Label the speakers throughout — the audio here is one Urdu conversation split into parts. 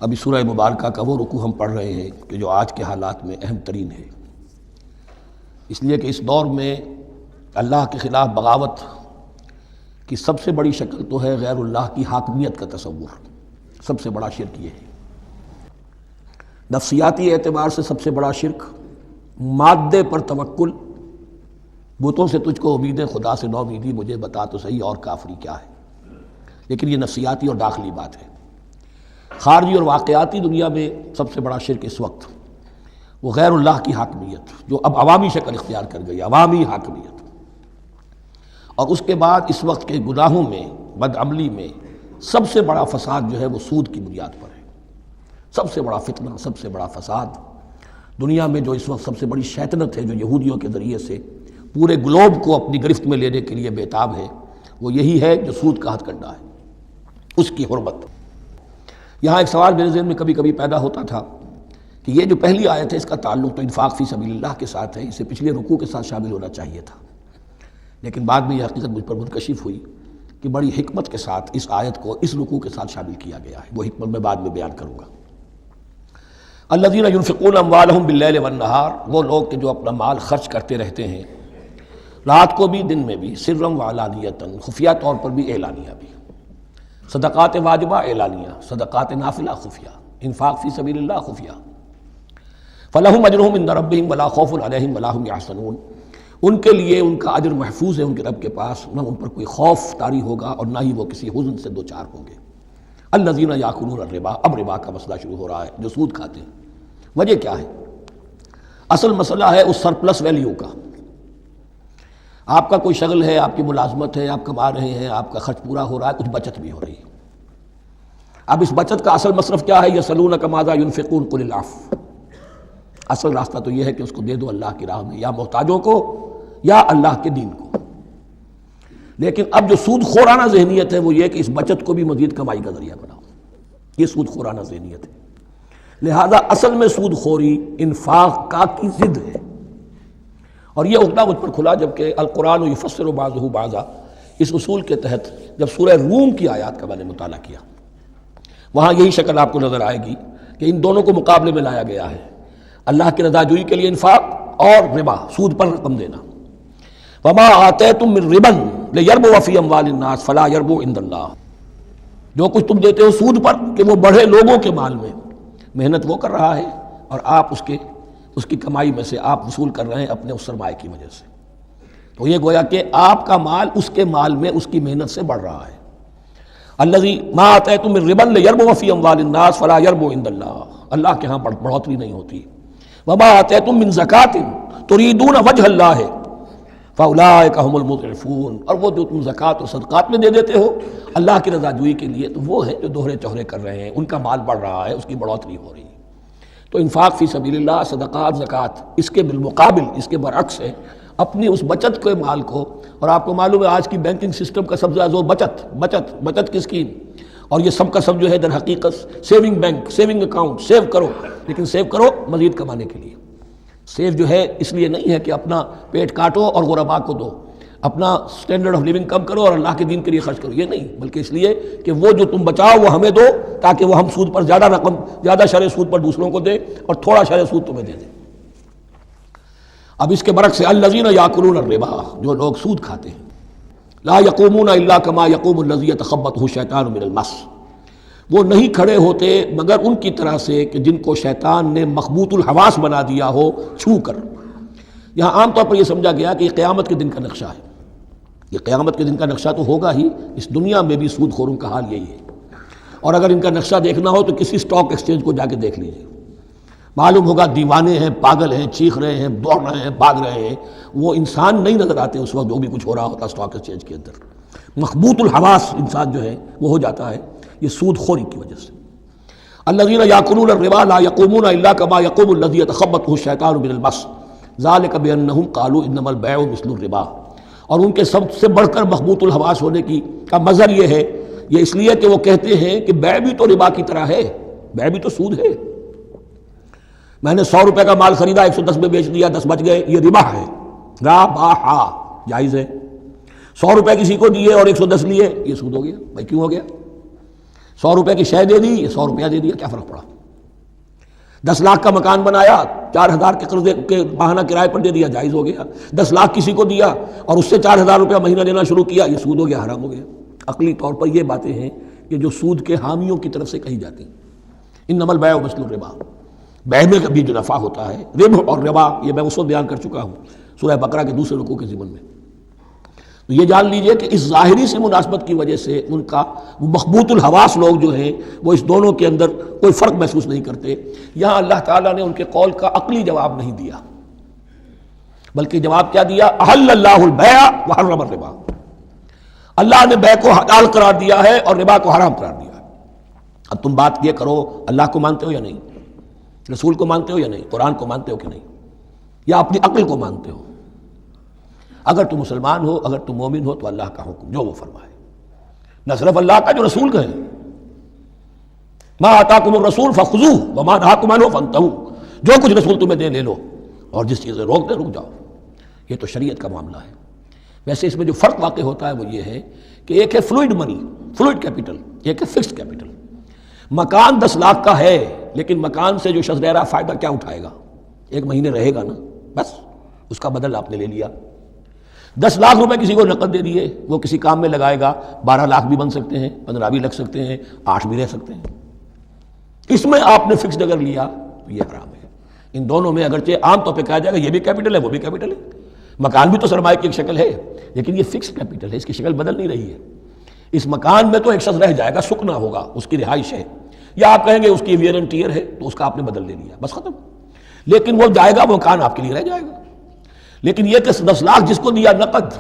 Speaker 1: ابھی سورہ مبارکہ کا وہ رکوع ہم پڑھ رہے ہیں کہ جو آج کے حالات میں اہم ترین ہے، اس لیے کہ اس دور میں اللہ کے خلاف بغاوت کی سب سے بڑی شکل تو ہے غیر اللہ کی حاکمیت کا تصور۔ سب سے بڑا شرک یہ ہے، نفسیاتی اعتبار سے سب سے بڑا شرک، مادے پر توکل، بتوں سے تجھ کو امید ہے خدا سے نو امیدی، مجھے بتا تو صحیح اور کافری کیا ہے۔ لیکن یہ نفسیاتی اور داخلی بات ہے۔ خارجی اور واقعاتی دنیا میں سب سے بڑا شرک اس وقت وہ غیر اللہ کی حاکمیت، جو اب عوامی شکل اختیار کر گئی، عوامی حاکمیت۔ اور اس کے بعد اس وقت کے گناہوں میں، بدعملی میں سب سے بڑا فساد جو ہے وہ سود کی بنیاد پر ہے۔ سب سے بڑا فتنہ، سب سے بڑا فساد دنیا میں جو اس وقت سب سے بڑی شیطنت ہے، جو یہودیوں کے ذریعے سے پورے گلوب کو اپنی گرفت میں لینے کے لیے بےتاب ہے، وہ یہی ہے جو سود کا ہتھ کنڈا ہے، اس کی حرمت۔ یہاں ایک سوال میرے ذہن میں کبھی کبھی پیدا ہوتا تھا کہ یہ جو پہلی آیت ہے اس کا تعلق تو انفاق فی سبیل اللہ کے ساتھ ہے، اسے پچھلے رکوع کے ساتھ شامل ہونا چاہیے تھا، لیکن بعد میں یہ حقیقت مجھ پر منکشف ہوئی کہ بڑی حکمت کے ساتھ اس آیت کو اس رکوع کے ساتھ شامل کیا گیا ہے۔ وہ حکمت میں بعد میں بیان کروں گا۔ الذین ینفقون اموالہم باللیل والنہار، وہ لوگ کہ جو اپنا مال خرچ کرتے رہتے ہیں رات کو بھی دن میں بھی، سرًا وعلانیۃً، خفیہ طور پر بھی اعلانیہ بھی، صدقات واجبہ اعلانیہ، صدقات نافلہ خفیہ، انفاق فی سبیل اللہ خفیہ، فلہم اجرہم عند ربہم ولا خوف علیہم ولا ہم یحزنون، ان کے لیے ان کا اجر محفوظ ہے ان کے رب کے پاس، نہ ان پر کوئی خوف طاری ہوگا اور نہ ہی وہ کسی حزن سے دوچار ہوں گے۔ الذین یاکلون الربا، اب ربا کا مسئلہ شروع ہو رہا ہے، جو سود کھاتے ہیں۔ وجہ کیا ہے؟ اصل مسئلہ ہے اس سرپلس ویلیو کا۔ آپ کا کوئی شغل ہے، آپ کی ملازمت ہے، آپ کما رہے ہیں، آپ کا خرچ پورا ہو رہا ہے، کچھ بچت بھی ہو رہی ہے۔ اب اس بچت کا اصل مصرف کیا ہے؟ یسألونک ماذا ینفقون قل العفو، اصل راستہ تو یہ ہے کہ اس کو دے دو اللہ کی راہ میں، یا محتاجوں کو یا اللہ کے دین کو۔ لیکن اب جو سود خورانہ ذہنیت ہے وہ یہ کہ اس بچت کو بھی مزید کمائی کا ذریعہ بناؤ، یہ سود خورانہ ذہنیت ہے۔ لہذا اصل میں سود خوری انفاق کا کی ضد ہے، اور یہ عقدہ مجھ پر کھلا جبکہ القرآن یفسر بعضہ بعضا، اس اصول کے تحت جب سورہ روم کی آیات کا میں نے مطالعہ کیا، وہاں یہی شکل آپ کو نظر آئے گی کہ ان دونوں کو مقابلے میں لایا گیا ہے، اللہ کی رضا جوئی کے لیے انفاق اور ربا، سود پر رقم دینا۔ وما آتیتم من ربا لیربو فی اموال الناس فلا یربو عند اللہ، جو کچھ تم دیتے ہو سود پر کہ وہ بڑھے لوگوں کے مال میں، محنت وہ کر رہا ہے اور آپ اس کی کمائی میں سے آپ وصول کر رہے ہیں اپنے اس سرمایہ کی وجہ سے، تو یہ گویا کہ آپ کا مال اس کے مال میں اس کی محنت سے بڑھ رہا ہے۔ الذی ما آتیتم من ربا لیربو فی اموال الناس فلا یربو عند اللہ، اللہ کے ہاں بڑھوتری نہیں ہوتی۔ وما آتیتم من زکوۃ تریدون وجہ اللہ فاولئک ھم المضعفون، اور وہ جو تم زکوٰۃ اور صدقات میں دے دیتے ہو اللہ کی رضا جوئی کے لیے، تو وہ ہیں جو دوہرے چوہرے کر رہے ہیں، ان کا مال بڑھ رہا ہے، اس کی بڑھوتری ہو رہی ہے۔ تو انفاق فی سبیل اللہ، صدقات، زکوٰۃ، اس کے بالمقابل، اس کے برعکس ہے اپنی اس بچت کے مال کو، اور آپ کو معلوم ہے آج کی بینکنگ سسٹم کا سب سے زیادہ زور بچت بچت بچت کی اسکیم، اور یہ سب کا سب جو ہے در حقیقت saving bank, saving account, save کرو، لیکن سیو کرو مزید کمانے کے لیے۔ سیو جو ہے اس لیے نہیں ہے کہ اپنا پیٹ کاٹو اور غرباء کو دو، اپنا سٹینڈرڈ آف لیونگ کم کرو اور اللہ کے دین کے لیے خرچ کرو، یہ نہیں، بلکہ اس لیے کہ وہ جو تم بچاؤ وہ ہمیں دو، تاکہ وہ ہم سود پر زیادہ رقم، زیادہ شرح سود پر دوسروں کو دے اور تھوڑا شرح سود تمہیں دے دیں۔ اب اس کے برعکس الذین یاکلون الربا، جو لوگ سود کھاتے ہیں، لا یقومون الا کما یقوم الذی یتخبطہ الشیطان من المس، وہ نہیں کھڑے ہوتے مگر ان کی طرح سے کہ جن کو شیطان نے مخبوط الحواس بنا دیا ہو چھو کر۔ یہاں عام طور پر یہ سمجھا گیا کہ یہ قیامت کے دن کا نقشہ ہے، یہ قیامت کے دن کا نقشہ تو ہوگا ہی، اس دنیا میں بھی سود خوروں کا حال یہی ہے۔ اور اگر ان کا نقشہ دیکھنا ہو تو کسی سٹاک ایکسچینج کو جا کے دیکھ لیجیے، معلوم ہوگا دیوانے ہیں، پاگل ہیں، چیخ رہے ہیں، دوڑ رہے ہیں، بھاگ رہے ہیں، وہ انسان نہیں نظر آتے اس وقت جو بھی کچھ ہو رہا ہوتا سٹاک ایکسچینج کے اندر۔ مخبوط الحواس انسان جو ہے وہ ہو جاتا ہے، یہ سود خوری کی وجہ سے۔ الذین یاکلون الربا لا یقومون الا کما یقوم الذی یتخبطہ الشیطان من المس ذلک بانہم قالوا انما البیع مثل الربا، اور ان کے سب سے بڑھ کر مخبوط الحواس ہونے کا مظہر یہ ہے، یہ اس لیے کہ وہ کہتے ہیں کہ بیع بھی تو ربا کی طرح ہے، بیع بھی تو سود ہے۔ میں نے 100 روپے کا مال خریدا، 110 میں بیچ دیا، 10 بچ گئے، یہ ربا ہے، ربا جائز ہے۔ 100 روپے کسی کو دیے اور 110 لیے، یہ سود ہو گیا۔ بھائی کیوں ہو گیا؟ 100 روپے کی شے دے دی، 100 روپیہ دے دیا، کیا فرق پڑا؟ 10 لاکھ کا مکان بنایا، 4000 کے قرضے کے ماہانہ کرائے پر دے دیا، جائز ہو گیا۔ 10 لاکھ کسی کو دیا اور اس سے 4000 روپیہ مہینہ دینا شروع کیا، یہ سود ہو گیا، حرام ہو گیا۔ عقلی طور پر یہ باتیں ہیں کہ جو سود کے حامیوں کی طرف سے کہی جاتی ہیں۔ انما البیع مثل الربا، بیع میں کبھی جو نفع ہوتا ہے، ربح اور ربا، یہ میں اس وقت بیان کر چکا ہوں سورہ بقرہ کے دوسرے رکوع کے ضمن میں۔ تو یہ جان لیجئے کہ اس ظاہری سے مناسبت کی وجہ سے ان کا مخبوط الحواس لوگ جو ہیں وہ اس دونوں کے اندر کوئی فرق محسوس نہیں کرتے۔ یہاں اللہ تعالیٰ نے ان کے قول کا عقلی جواب نہیں دیا، بلکہ جواب کیا دیا؟ احل اللہ البیع وحرم الربا، اللہ نے بیع کو حلال قرار دیا ہے اور ربا کو حرام قرار دیا ہے۔ اب تم بات یہ کرو، اللہ کو مانتے ہو یا نہیں؟ رسول کو مانتے ہو یا نہیں؟ قرآن کو مانتے ہو کہ نہیں؟ یا اپنی عقل کو مانتے ہو؟ اگر تم مسلمان ہو، اگر تم مومن ہو، تو اللہ کا حکم جو وہ فرمائے، نہ صرف اللہ کا، جو رسول کا ہے، ما آتاکم الرسول فخذوہ وما نہاکم عنہ فانتہوا، جو کچھ رسول تمہیں دے لے لو، اور جس چیز سے روک دے رک جاؤ۔ یہ تو شریعت کا معاملہ ہے۔ ویسے اس میں جو فرق واقع ہوتا ہے وہ یہ ہے کہ ایک ہے فلوئڈ منی، فلوئڈ کیپٹل، ایک ہے فکسڈ کیپٹل۔ مکان 10 لاکھ کا ہے، لیکن مکان سے جو شخص رہ رہا فائدہ کیا اٹھائے گا؟ 1 مہینے رہے گا نا، بس اس کا بدل آپ نے لے لیا۔ 10 لاکھ روپے کسی کو نقد دے دیے، وہ کسی کام میں لگائے گا، 12 لاکھ بھی بن سکتے ہیں، 15 بھی لگ سکتے ہیں، 8 بھی رہ سکتے ہیں۔ اس میں آپ نے فکسڈ اگر لیا تو یہ حرام ہے۔ ان دونوں میں اگرچہ عام طور پہ کہا جائے گا یہ بھی کیپٹل ہے وہ بھی کیپٹل ہے، مکان بھی تو سرمایہ کی ایک شکل ہے، لیکن یہ فکسڈ کیپٹل ہے، اس کی شکل بدل نہیں رہی ہے۔ اس مکان میں تو ایک شخص رہ جائے گا، سکنا ہوگا، اس کی رہائش ہے، یا آپ کہیں گے اس کی ویئر اینڈ ٹیئر ہے تو اس کا آپ نے بدل لے لیا، بس ختم۔ لیکن وہ جائے گا، وہ مکان آپ کے لیے رہ جائے گا۔ لیکن یہ کہ 10 لاکھ جس کو دیا نقد،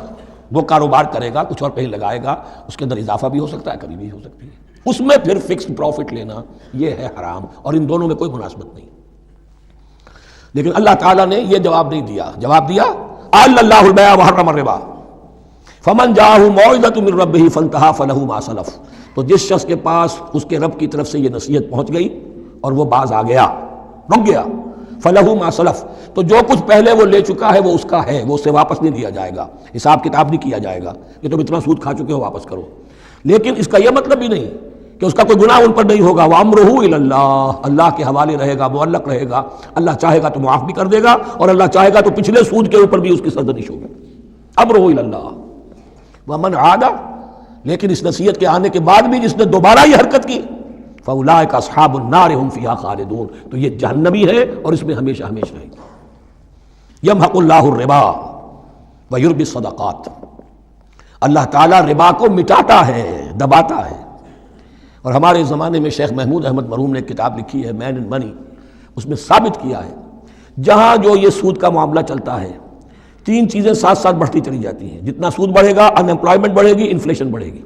Speaker 1: وہ کاروبار کرے گا، کچھ اور کہیں لگائے گا، اس کے اندر اضافہ بھی ہو سکتا ہے، کمی بھی ہو سکتی ہے، اس میں پھر فکسڈ پروفٹ لینا یہ ہے حرام، اور ان دونوں میں کوئی مناسبت نہیں۔ لیکن اللہ تعالیٰ نے یہ جواب نہیں دیا، جواب دیا احل اللہ البیع وحرم الربا فمن جاءہ موعظۃ من ربہ فانتہی فلہ ما سلف، تو جس شخص کے پاس اس کے رب کی طرف سے یہ نصیحت پہنچ گئی اور وہ باز آ گیا، رک گیا، فلہ ما سلف، تو جو کچھ پہلے وہ لے چکا ہے وہ اس کا ہے، وہ اس سے واپس نہیں دیا جائے گا، حساب کتاب نہیں کیا جائے گا کہ تم اتنا سود کھا چکے ہو واپس کرو۔ لیکن اس کا یہ مطلب بھی نہیں کہ اس کا کوئی گناہ ان پر نہیں ہوگا، وَأَمْرُهُ إِلَى اللَّهِ، اللہ کے حوالے رہے گا، معلق رہے گا، اللہ چاہے گا تو معاف بھی کر دے گا، اور اللہ چاہے گا تو پچھلے سود کے اوپر بھی اس کی سرزنش ہوگی۔ أَمْرُهُ إِلَى اللَّهِ وَمَنْ عَادَ، لیکن اس نصیحت کے آنے کے بعد بھی جس نے دوبارہ یہ حرکت کی، فَأُولَٰئِكَ أَصْحَابُ النَّارِ هُمْ فِيهَا خَالِدُونَ، تو یہ جہنمی ہے اور اس میں ہمیشہ ہمیشہ رہے گا۔ يَمْحَقُ اللَّهُ الرِّبَا وَيُرْبِي الصَّدَقَاتِ، اللہ تعالیٰ ربا کو مٹاتا ہے، دباتا ہے۔ اور ہمارے زمانے میں شیخ محمود احمد مرحوم نے ایک کتاب لکھی ہے مین اینڈ منی، اس میں ثابت کیا ہے جہاں جو یہ سود کا معاملہ چلتا ہے 3 چیزیں ساتھ ساتھ بڑھتی چلی جاتی ہیں۔ جتنا سود بڑھے گا ان امپلائمنٹ بڑھے گی، انفلیشن بڑھے گی،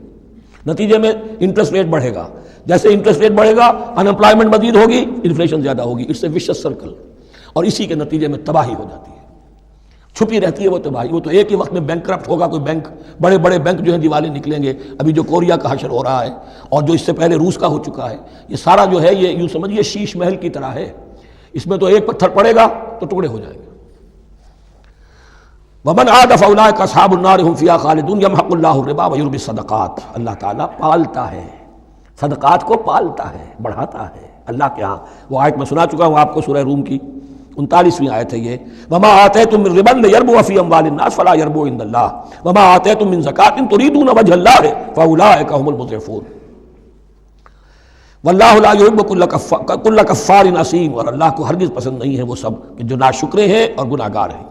Speaker 1: نتیجے میں انٹرسٹ ریٹ بڑھے گا، جیسے انٹرسٹ ریٹ بڑھے گا ان امپلائمنٹ مزید ہوگی، انفلیشن زیادہ ہوگی، اٹس اے ویشس سرکل، اور اسی کے نتیجے میں تباہی ہو جاتی ہے، چھپی رہتی ہے وہ تباہی۔ وہ تو ایک ہی وقت میں بینک کرپٹ ہوگا، کوئی بینک، بڑے بڑے بینک جو ہیں دیوالے نکلیں گے، ابھی جو کوریا کا حشر ہو رہا ہے اور جو اس سے پہلے روس کا ہو چکا ہے، یہ سارا جو ہے یہ یوں سمجھیے شیش محل کی طرح ہے، اس میں تو ایک پتھر پڑے گا تو ٹکڑے ہو جائیں گے۔ وَمَنْ عَادَ فَأُولَٰئِكَ أَصْحَابُ النَّارِ هُمْ فِيهَا خَالِدُونَ يَمْحَقُ اللَّهُ الرِّبَا وَيُرْبِي الصَّدَقَاتِ، اللہ تعالیٰ پالتا ہے، صدقات کو پالتا ہے، بڑھاتا ہے اللہ کے ہاں۔ وہ آیت میں سنا چکا ہوں آپ کو، سورہ روم کی 39ویں آیت ہے یہ، وَمَا آتَيْتُم مِّن رِّبًا لِّيَرْبُوَ فِي أَمْوَالِ النَّاسِ فَلَا يَرْبُو عِندَ اللَّهِ وَمَا آتَيْتُم مِّن زَكَاةٍ تُرِيدُونَ وَجْهَ اللَّهِ فَأُولَٰئِكَ هُمُ الْمُضْعِفُونَ وَاللَّهُ لَا يُحِبُّ كُلَّ كَفَّارٍ أَثِيمٍ، اور اللہ کو ہرگز پسند نہیں ہے وہ سب کہ جو ناشکرے ہیں اور گناہگار ہیں۔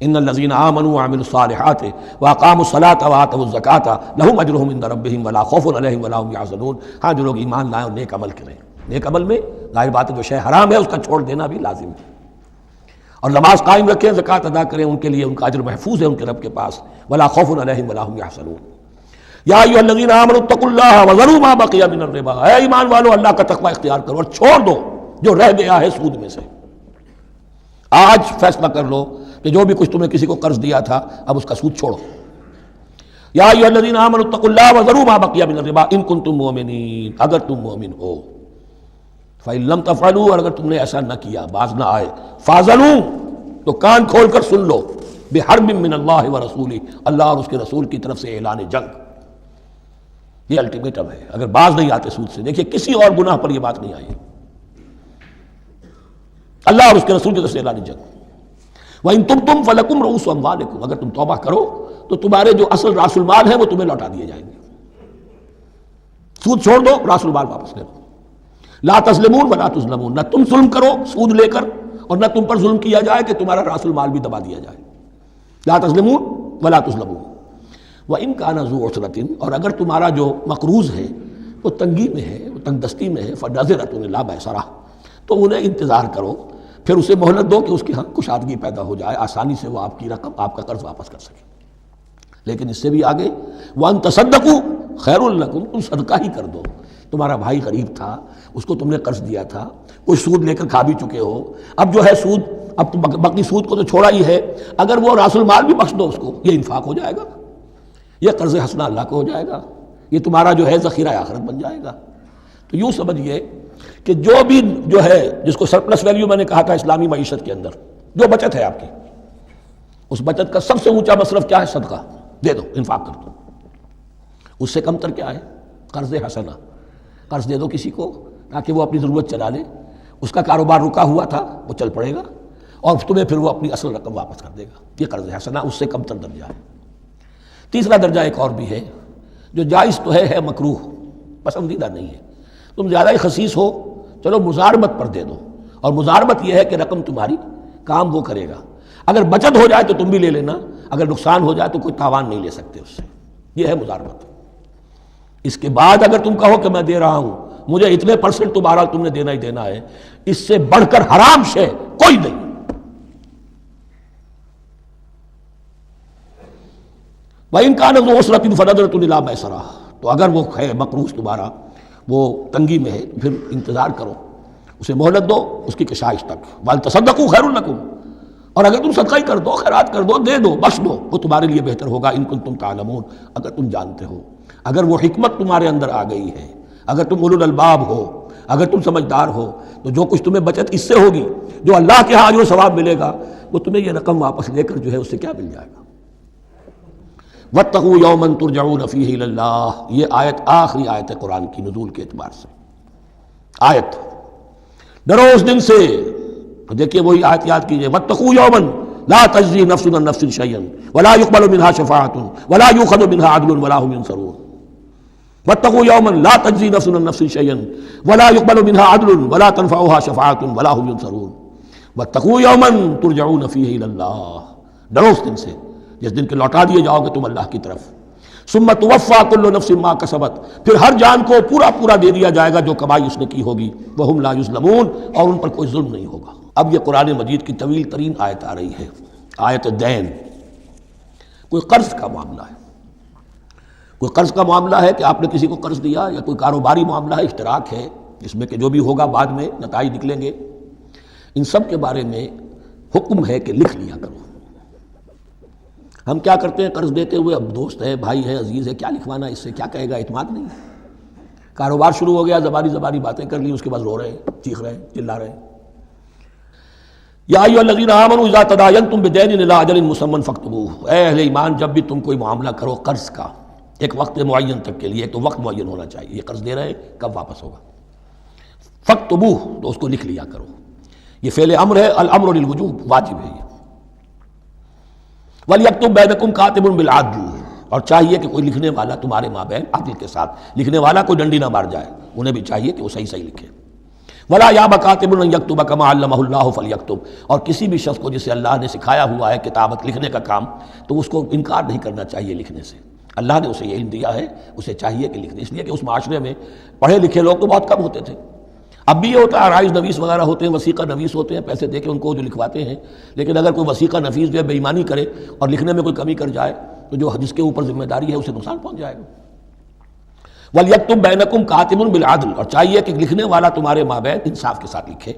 Speaker 1: ان الذين آمنوا وعملوا الصالحات واقاموا الصلاة وآتوا الزكاة لهم اجرهم عند ربهم ولا خوف عليهم ولا هم يحزنون، ہاں جو لوگ ایمان لائیں اور نیک عمل کریں، نیک عمل میں ظاہر بات ہے جو شے حرام ہے اس کا چھوڑ دینا بھی لازم ہے، اور نماز قائم رکھیں، زکوٰۃ ادا کریں، ان کے لیے ان کا اجر محفوظ ہے ان کے رب کے پاس، ولا خوف علیہم ولا هم يحزنون۔ یا ایھا الذین آمنوا اتقوا اللہ وذروا ما بقی من الربا، اے ایمان والو اللہ کا تقوی اختیار کرو اور چھوڑ دو جو رہ گیا ہے سود میں سے۔ آج فیصلہ کر لو کہ جو بھی کچھ تمہیں کسی کو قرض دیا تھا اب اس کا سود چھوڑو۔ یا ایھا الذین آمنوا اتقوا اللہ وذروا ما بقی من الربا ان کنتم مؤمنین، اگر تم مومن ہو، فإن لم تفعلوا، اور اگر تم نے ایسا نہ کیا، باز نہ آئے، فاذنوا، تو کان کھول کر سن لو، بحرب من اللہ ورسولہ، اللہ اور اس کے رسول کی طرف سے اعلان جنگ۔ یہ الٹیمیٹم ہے، اگر باز نہیں آتے سود سے۔ دیکھیے کسی اور گناہ پر یہ بات نہیں آئی، اللہ اور اس کے رسول کی طرف سے اعلان جنگ۔ وَإِن تُبْتُمْ فَلَكُمْ رُءُوسُ أَمْوَالِكُمْ، اگر تم توبہ کرو تو تمہارے جو اصل راس المال ہے وہ تمہیں لوٹا دیے جائیں گے۔ سود چھوڑ دو، راس المال واپس لے لو۔ لا تظلمون ولا تظلمون، نہ تم ظلم کرو سود لے کر اور نہ تم پر ظلم کیا جائے کہ تمہارا راس المال بھی دبا دیا جائے۔ لا تظلمون ولا تظلمون۔ وَإِن كَانَ ذُو عُسْرَةٍ، اور اگر تمہارا جو مقروض ہے وہ تنگی میں ہے، وہ تنگ دستی میں ہے، فَنَظِرَةٌ إِلَىٰ مَيْسَرَةٍ، تو انہیں انتظار کرو، پھر اسے مہلت دو کہ اس کے ہاں کشادگی پیدا ہو جائے، آسانی سے وہ آپ کی رقم، آپ کا قرض واپس کر سکے۔ لیکن اس سے بھی آگے وَأَن تَصَدَّقُوا خَيْرٌ لَكُمْ، تم صدقہ ہی کر دو۔ تمہارا بھائی غریب تھا، اس کو تم نے قرض دیا تھا، کچھ سود لے کر کھا بھی چکے ہو، اب جو ہے سود، اب تو باقی سود کو تو چھوڑا ہی ہے، اگر وہ راس المال بھی بخش دو اس کو، یہ انفاق ہو جائے گا، یہ قرض حسنہ اللہ کو ہو جائے گا، یہ تمہارا جو ہے ذخیرہ آخرت بن جائے گا۔ تو یوں سمجھیے کہ جو بھی جو ہے جس کو سرپلس ویلیو میں نے کہا تھا اسلامی معیشت کے اندر، جو بچت ہے آپ کی، اس بچت کا سب سے اونچا مصرف کیا ہے؟ صدقہ دے دو، انفاق کر دو۔ اس سے کم تر کیا ہے؟ قرض حسنہ، قرض دے دو کسی کو تاکہ وہ اپنی ضرورت چلا لے، اس کا کاروبار رکا ہوا تھا وہ چل پڑے گا اور تمہیں پھر وہ اپنی اصل رقم واپس کر دے گا، یہ قرض حسنہ اس سے کم تر درجہ ہے۔ تیسرا درجہ ایک اور بھی ہے جو جائز تو ہے مکروہ، پسندیدہ نہیں ہے۔ تم زیادہ ہی خسیس ہو، چلو مزاربت پر دے دو، اور مزاربت یہ ہے کہ رقم تمہاری کام وہ کرے گا، اگر بچت ہو جائے تو تم بھی لے لینا، اگر نقصان ہو جائے تو کوئی تاوان نہیں لے سکتے اس سے، یہ ہے مزاربت۔ اس کے بعد اگر تم کہو کہ میں دے رہا ہوں، مجھے اتنے % تو بہرحال تم نے دینا ہی دینا ہے، اس سے بڑھ کر حرام شے کوئی نہیں۔ وَإِن كَانَ ذُو عُسْرَةٍ فَنَظِرَةٌ إِلَىٰ مَيْسَرَةٍ، تو اگر وہ ہے مقروض تمہارا وہ تنگی میں ہے، پھر انتظار کرو، اسے مہلت دو اس کی کشائش تک۔ وَأَن تَصَدَّقُوا خَيْرٌ لَكُمْ، اور اگر تم صدقہ ہی کر دو، خیرات کر دو، دے دو، بخش دو، وہ تمہارے لیے بہتر ہوگا، ان کنتم تعلمون، اگر تم جانتے ہو، اگر وہ حکمت تمہارے اندر آ گئی ہے، اگر تم اولو الالباب ہو، اگر تم سمجھدار ہو، تو جو کچھ تمہیں بچت اس سے ہوگی، جو اللہ کے ہاں اجر و ثواب ملے گا، وہ تمہیں یہ رقم واپس لے کر جو ہے اس سے کیا مل جائے گا۔ وَاتَّقُوا يَوْمًا تُرْجَعُونَ فِيهِ إِلَى اللَّهِ، یہ آیت آخری آیت ہے قرآن کی نزول کے اعتبار سے۔ آیت ڈرو اس دن سے، دیکھیے وہی آیت یاد کیجئے، وَاتَّقُوا يَوْمًا لَا تَجْزِي نَفْسٌ عَن نَفْسٍ شَيْئًا وَلَا يُقْبَلُ مِنْهَا شَفَاعَةٌ وَلَا يُؤْخَذُ مِنْهَا عَدْلٌ وَلَا هُمْ يُنصَرُونَ۔ وَاتَّقُوا يَوْمًا لَا تَجْزِي نَفْسٌ عَن نَفْسٍ شَيْئًا وَلَا يُقْبَلُ مِنْهَا عَدْلٌ وَلَا تَنفَعُهَا شَفَاعَةٌ وَلَا هُمْ يُنصَرُونَ۔ وَاتَّقُوا يَوْمًا تُرْجَعُونَ فِيهِ إِلَى اللَّهِ، ڈرو اس دن سے جس دن کے لوٹا دیے جاؤ گے تم اللہ کی طرف۔ ثم توفى كل نفس ما كسبت، پھر ہر جان کو پورا پورا دے دیا جائے گا جو کمائی اس نے کی ہوگی، وهم لا يظلمون، اور ان پر کوئی ظلم نہیں ہوگا۔ اب یہ قرآن مجید کی طویل ترین آیت آ رہی ہے، آیت دین۔ کوئی قرض کا معاملہ ہے، کوئی قرض کا معاملہ ہے کہ آپ نے کسی کو قرض دیا، یا کوئی کاروباری معاملہ ہے، اشتراک ہے جس میں کہ جو بھی ہوگا بعد میں نتائج نکلیں گے، ان سب کے بارے میں حکم ہے کہ لکھ لیا کرو۔ ہم کیا کرتے ہیں قرض دیتے ہوئے، اب دوست ہے، بھائی ہے، عزیز ہے، کیا لکھوانا، اس سے کیا کہے گا، اعتماد نہیں ہے۔ کاروبار شروع ہو گیا، زبانی باتیں کر لی، اس کے بعد رو رہے ہیں، چیخ رہے ہیں، چلا رہے ہیں۔ یا ایھا الذین آمنوا اذا تداینتم بدین الی اجل مسمى فاکتبوہ، اے اہل ایمان جب بھی تم کوئی معاملہ کرو قرض کا، ایک وقت معین تک کے لیے، ایک تو وقت معین ہونا چاہیے، یہ قرض دے رہے ہیں کب واپس ہوگا، فاکتبوہ، تو اس کو لکھ لیا کرو۔ یہ فعل امر ہے، الامر للوجوب، واجب ہے یہ۔ وَلْيَكْتُبْ بَيْنَكُمْ كَاتِبٌ بِالْعَدْلِ، اور چاہیے کہ کوئی لکھنے والا تمہارے مابین عدل کے ساتھ، لکھنے والا کوئی ڈنڈی نہ مار جائے، انہیں بھی چاہیے کہ وہ صحیح صحیح لکھے۔ وَلَا يَأْبَ كَاتِبٌ أَن يَكْتُبَ كَمَا عَلَّمَهُ اللَّهُ فَلْيَكْتُبْ، اور کسی بھی شخص کو جسے اللہ نے سکھایا ہوا ہے کتابت لکھنے کا کام، تو اس کو انکار نہیں کرنا چاہیے لکھنے سے، اللہ نے اسے یہ علم دیا ہے، اسے چاہیے کہ لکھنے، اس لیے کہ اس معاشرے میں پڑھے لکھے لوگ تو بہت کم ہوتے تھے۔ اب بھی یہ ہوتا ہے، عرائض نویس وغیرہ ہوتے ہیں، وثیقہ نویس ہوتے ہیں، پیسے دے کے ان کو جو لکھواتے ہیں، لیکن اگر کوئی وثیقہ نویس جو ہے بے ایمانی کرے اور لکھنے میں کوئی کمی کر جائے تو جو جس کے اوپر ذمہ داری ہے اسے نقصان پہنچ جائے گا۔ وَلْيَكْتُبْ بَيْنَكُمْ كَاتِبٌ بِالْعَدْلِ، اور چاہیے کہ لکھنے والا تمہارے مابین انصاف کے ساتھ لکھے۔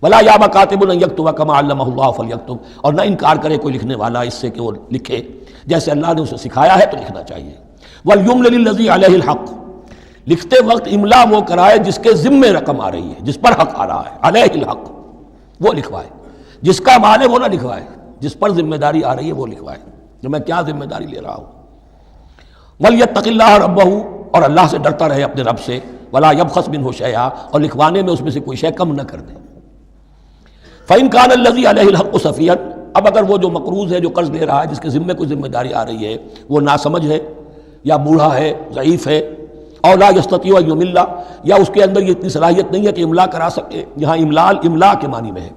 Speaker 1: وَلَا يَأْبَ كَاتِبٌ أَن يَكْتُبَ كَمَا عَلَّمَهُ اللَّهُ فَلْيَكْتُبْ، اور نہ انکار کرے کوئی لکھنے والا اس سے کہ وہ لکھے جیسے اللہ نے اسے سکھایا ہے تو لکھنا چاہیے۔ وَلْيُمْلِلِ الَّذِي عَلَيْهِ الْحَقُّ، لکھتے وقت املا وہ کرائے جس کے ذمے رقم آ رہی ہے، جس پر حق آ رہا ہے، علیہ الحق، وہ لکھوائے، جس کا مال ہے وہ نہ لکھوائے، جس پر ذمہ داری آ رہی ہے وہ لکھوائے، کہ میں کیا ذمہ داری لے رہا ہوں۔ وَلْيَتَّقِ اللَّهَ رَبَّهُ، اور اللہ سے ڈرتا رہے اپنے رب سے، ولا یبخس منہ شیئا، اور لکھوانے میں اس میں سے کوئی شے کم نہ کر دے۔ فإن كان الذي عليه الحق سفيها، اب اگر وہ جو مقروض ہے، جو قرض لے رہا ہے، جس کے ذمے کوئی ذمہ داری آ رہی ہے، وہ ناسمجھ ہے یا بوڑھا ہے، ضعیف ہے، اور لا يستطيع ان يمل، یا اس کے اندر یہ اتنی صلاحیت نہیں ہے کہ املا کرا سکے، یہاں املا کے معنی میں ہے،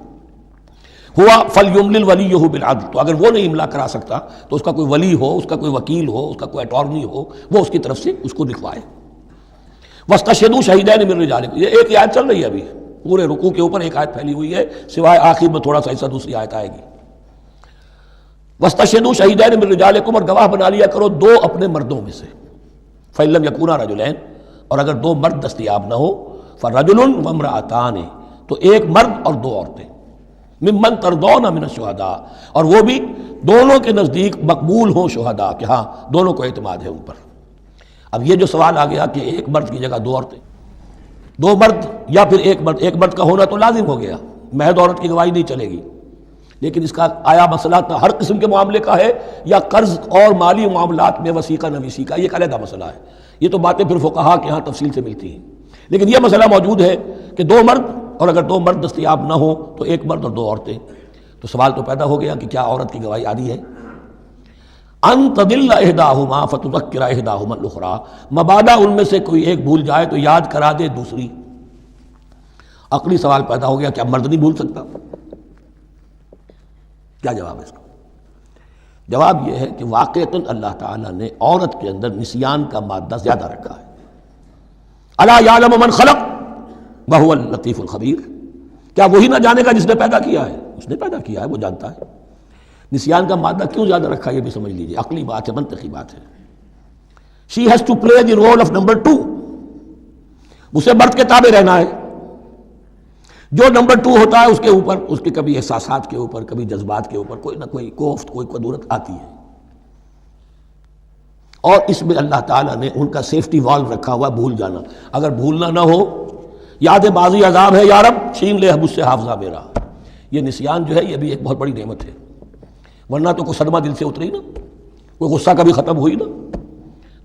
Speaker 1: ہوا فلیملل ولیہ بالعدل، تو اگر وہ نہیں املا کرا سکتا تو اس کا کوئی ولی ہو، اس کا کوئی وکیل ہو، اس کا کوئی اٹارنی ہو، وہ اس کی طرف سے اس کو لکھوائے۔ واستشہدوا شہیدین من رجالکم، یہ ایک آیت چل رہی ہے ابھی، پورے رکوع کے اوپر ایک آیت پھیلی ہوئی ہے، سوائے آخر میں تھوڑا سا حصہ دوسری آیت آئے گی۔ واستشہدوا شہیدین من رجالکم، اور گواہ بنا لیا کرو دو اپنے مردوں میں سے، فإن لم یکونا رجلین، اور اگر دو مرد دستیاب نہ ہو، فرجل وامرأتان، تو ایک مرد اور دو عورتیں، ممن ترضون من الشہداء، اور وہ بھی دونوں کے نزدیک مقبول ہوں شہداء، کہ ہاں دونوں کو اعتماد ہے ان پر۔ اب یہ جو سوال آ گیا کہ ایک مرد کی جگہ دو عورتیں، دو مرد یا پھر ایک مرد کا ہونا تو لازم ہو گیا، محض عورت کی گواہی نہیں چلے گی، لیکن اس کا آیا مسئلہ ہر قسم کے معاملے کا ہے یا قرض اور مالی معاملات میں وسیقہ نویسی کا، یہ ایک علیحدہ مسئلہ ہے، یہ تو باتیں پھر فقہا کے ہاں تفصیل سے ملتی ہیں، لیکن یہ مسئلہ موجود ہے کہ دو مرد، اور اگر دو مرد دستیاب نہ ہوں تو ایک مرد اور دو عورتیں، تو سوال تو پیدا ہو گیا کہ کیا عورت کی گواہی عادی ہے؟ ان تضل احداہما فتذکر احداہما الاخری، مبادا ان میں سے کوئی ایک بھول جائے تو یاد کرا دے دوسری۔ عقلی سوال پیدا ہو گیا، کیا مرد نہیں بھول سکتا؟ کیا جواب ہے اس کا؟ جواب یہ ہے کہ واقعتاً اللہ تعالیٰ نے عورت کے اندر نسیان کا مادہ زیادہ رکھا ہے۔ الا یعلم من خلق وہو اللطیف الخبیر، کیا وہی نہ جانے گا جس نے پیدا کیا ہے؟ اس نے پیدا کیا ہے، وہ جانتا ہے۔ نسیان کا مادہ کیوں زیادہ رکھا یہ بھی سمجھ لیجیے، عقلی بات ہے، منطقی بات ہے۔ She has to play the role of number 2، اسے مرد کے تابع رہنا ہے، جو نمبر 2 ہوتا ہے اس کے اوپر، اس کے کبھی احساسات کے اوپر، کبھی جذبات کے اوپر کوئی نہ کوئی کوفت، کوئی قدرت آتی ہے، اور اس میں اللہ تعالیٰ نے ان کا سیفٹی والو رکھا ہوا، بھول جانا، اگر بھولنا نہ ہو، یاد ماضی عذاب ہے یا رب، چھین لے مجھ سے حافظہ میرا۔ یہ نسیان جو ہے یہ بھی ایک بہت بڑی نعمت ہے، ورنہ تو کوئی صدمہ دل سے اتری نا، کوئی غصہ کبھی ختم ہوئی نا،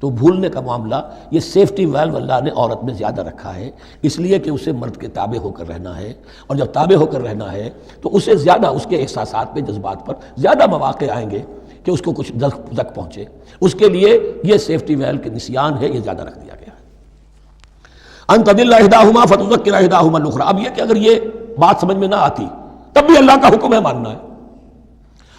Speaker 1: تو بھولنے کا معاملہ یہ سیفٹی ویلو اللہ نے عورت میں زیادہ رکھا ہے، اس لیے کہ اسے مرد کے تابع ہو کر رہنا ہے، اور جب تابع ہو کر رہنا ہے تو اسے زیادہ اس کے احساسات پہ، جذبات پر زیادہ مواقع آئیں گے کہ اس کو کچھ زک پہنچے، اس کے لیے یہ سیفٹی ویلو کے نسیان ہے، یہ زیادہ رکھ دیا گیا ہے۔ ان تضل احداہما فتذکر احداہما الاخری، اب یہ کہ اگر یہ بات سمجھ میں نہ آتی تب بھی اللہ کا حکم ہے ماننا ہے،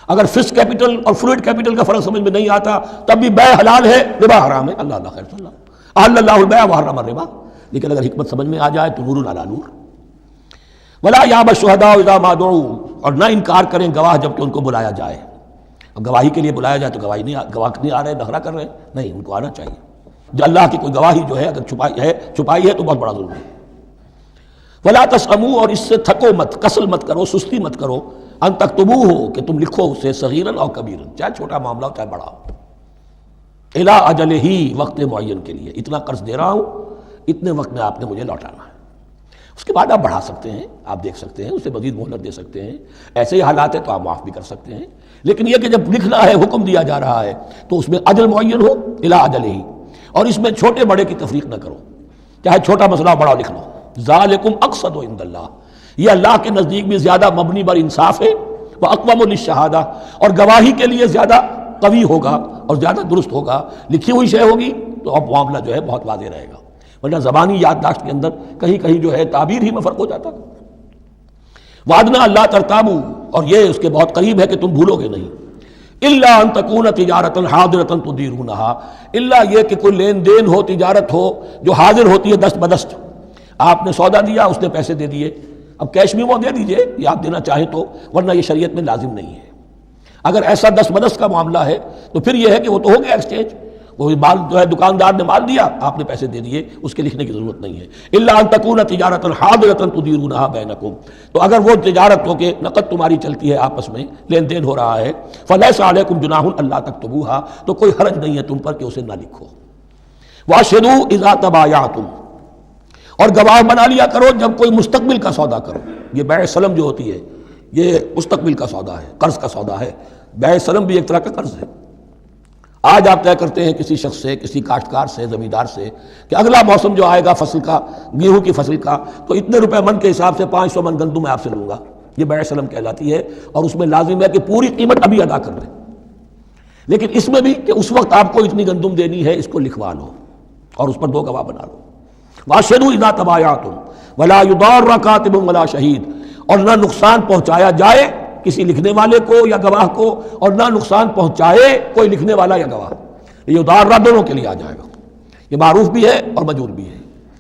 Speaker 1: اگر فکس کیپٹل اور فلوئڈ کیپٹل کا فرق سمجھ میں نہیں آتا تب بھی بیع حلال ہے، ربا حرام ہے، اللہ خیر صلی اللہ احل اللہ البیع وحرم الربا، لیکن اگر حکمت سمجھ میں آ جائے تو نور علی نور۔ ولا یابا الشہداء اذا ما دعوا، اور نہ انکار کریں گواہ جب کہ ان کو بلایا جائے، اب گواہی کے لیے بلایا جائے تو گواہ نہیں آ رہے، نخرہ کر رہے ہیں، نہیں، ان کو آنا چاہیے۔ جو اللہ کی کوئی گواہی جو ہے اگر چھپائی ہے تو بہت بڑا ظلم ہے۔ ولا تسأموا، اور اس سے تھکو مت، کسل مت کرو، سستی مت کرو، ان تکتبوہ ہو کہ تم لکھو اسے، صغیراً اور کبیراً، چاہے چھوٹا معاملہ ہو چاہے بڑا ہو، الی اجلہ، وقت معین کے لیے، اتنا قرض دے رہا ہوں، اتنے وقت میں آپ نے مجھے لوٹانا ہے۔ اس کے بعد آپ بڑھا سکتے ہیں، آپ دیکھ سکتے ہیں، اسے مزید مہلت دے سکتے ہیں، ایسے ہی حالات ہے تو آپ معاف بھی کر سکتے ہیں، لیکن یہ کہ جب لکھنا ہے، حکم دیا جا رہا ہے تو اس میں اجل معین ہو، الی اجلہ، اور اس میں چھوٹے بڑے کی تفریق نہ کرو، چاہے چھوٹا مسئلہ بڑا لکھ لو۔ ذالکم اقسط عند اللہ، یہ اللہ کے نزدیک بھی زیادہ مبنی بر انصاف ہے، واقوم للشہادہ، اور گواہی کے لیے زیادہ قوی ہوگا اور زیادہ درست ہوگا، لکھی ہوئی شے ہوگی تو اب معاملہ جو ہے بہت واضح رہے گا، ورنہ زبانی یادداشت کے اندر کہیں کہیں جو ہے تعبیر ہی میں فرق ہو جاتا۔ وعدنا اللہ ترتابوا، اور یہ اس کے بہت قریب ہے کہ تم بھولو گے نہیں، الا ان تکون تجارۃ حاضرۃ تدیرونھا، الا یہ کہ کوئی لین دین ہو، تجارت ہو جو حاضر ہوتی ہے دست بدست، آپ نے سودا دیا، اس نے پیسے دے دیے، اب کیش میں وہ دے دیجئے یا آپ دینا چاہیں تو، ورنہ یہ شریعت میں لازم نہیں ہے۔ اگر ایسا دست بدست کا معاملہ ہے تو پھر یہ ہے کہ وہ تو ہو گیا ایکسچینج، وہ مال جو ہے دکاندار نے مال دیا، آپ نے پیسے دے دیے، اس کے لکھنے کی ضرورت نہیں ہے۔ الا ان تکون تجارۃ حاضرۃ تدیرونھا بینکم، تو اگر وہ تجارت ہو کہ نقد تمہاری چلتی ہے، آپس میں لین دین ہو رہا ہے، فلیس علیکم جناح الا تکتبوھا، تو کوئی حرج نہیں ہے تم پر کہ اسے نہ لکھو۔ واشہدوا اذا تبایعتم، اور گواہ بنا لیا کرو جب کوئی مستقبل کا سودا کرو۔ یہ بیع سلم جو ہوتی ہے یہ مستقبل کا سودا ہے، قرض کا سودا ہے، بیع سلم بھی ایک طرح کا قرض ہے۔ آج آپ طے کرتے ہیں کسی شخص سے، کسی کاشتکار سے، زمیندار سے کہ اگلا موسم جو آئے گا فصل کا، گیہوں کی فصل کا، تو اتنے روپے من کے حساب سے 500 من گندم میں آپ سے لوں گا، یہ بیع سلم کہلاتی ہے، اور اس میں لازم ہے کہ پوری قیمت ابھی ادا کر دیں، لیکن اس میں بھی کہ اس وقت آپ کو اتنی گندم دینی ہے، اس کو لکھوا لو اور اس پر 2 گواہ بنا لو۔ واشهدوا اذا تبايعتم ولا يضار كاتب ولا شهيد، اور نہ نقصان پہنچایا جائے کسی لکھنے والے کو یا گواہ کو، اور نہ نقصان پہنچائے کوئی لکھنے والا یا گواہ، یہ ادار دونوں کے لیے آ جائے گا، یہ معروف بھی ہے اور مجور بھی ہے،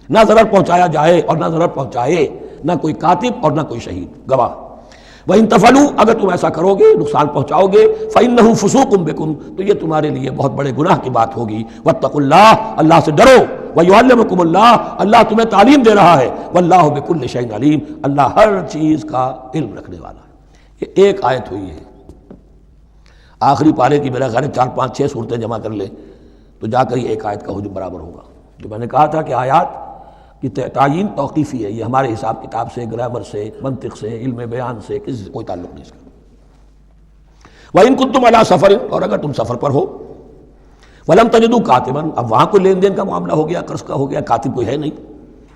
Speaker 1: نہ ضرر پہنچایا جائے اور نہ ضرر پہنچائے، نہ کوئی کاتب اور نہ کوئی شہید گواہ۔ وَإِن تَفْعَلُوا، اگر تم ایسا کرو گے، نقصان پہنچاؤ گے، فَإِنَّهُ فُسُوقٌ بِكُمْ، تو یہ تمہارے لیے بہت بڑے گناہ کی بات ہوگی۔ وَاتَّقُوا اللَّهَ، اللہ سے ڈرو، وَيُعَلِّمُكُمُ اللَّهُ، اللہ تمہیں تعلیم دے رہا ہے، وَاللَّهُ بِكُلِّ شَيْءٍ عَلِيمٌ، اللہ ہر چیز کا علم رکھنے والا ہے۔ یہ ایک آیت ہوئی ہے، آخری پارے کی میرا خیال ہے 4 5 6 صورتیں جمع کر لیں تو جا کر یہ ایک آیت کا حجم برابر ہوگا۔ جو میں نے کہا تھا کہ آیات کی تعیین توقیفی ہے، یہ ہمارے حساب کتاب سے، گرامر سے، منطق سے، علم بیان سے کسی سے کوئی تعلق نہیں اس کا۔ وَإِن كُنتُمْ عَلَىٰ سَفَرٍ، اور اگر تم سفر پر ہو، وَلَمْ تَجِدُوا كَاتِبًا، اب وہاں کوئی لین دین کا معاملہ ہو گیا، قرض کا ہو گیا، کاتب کوئی ہے نہیں،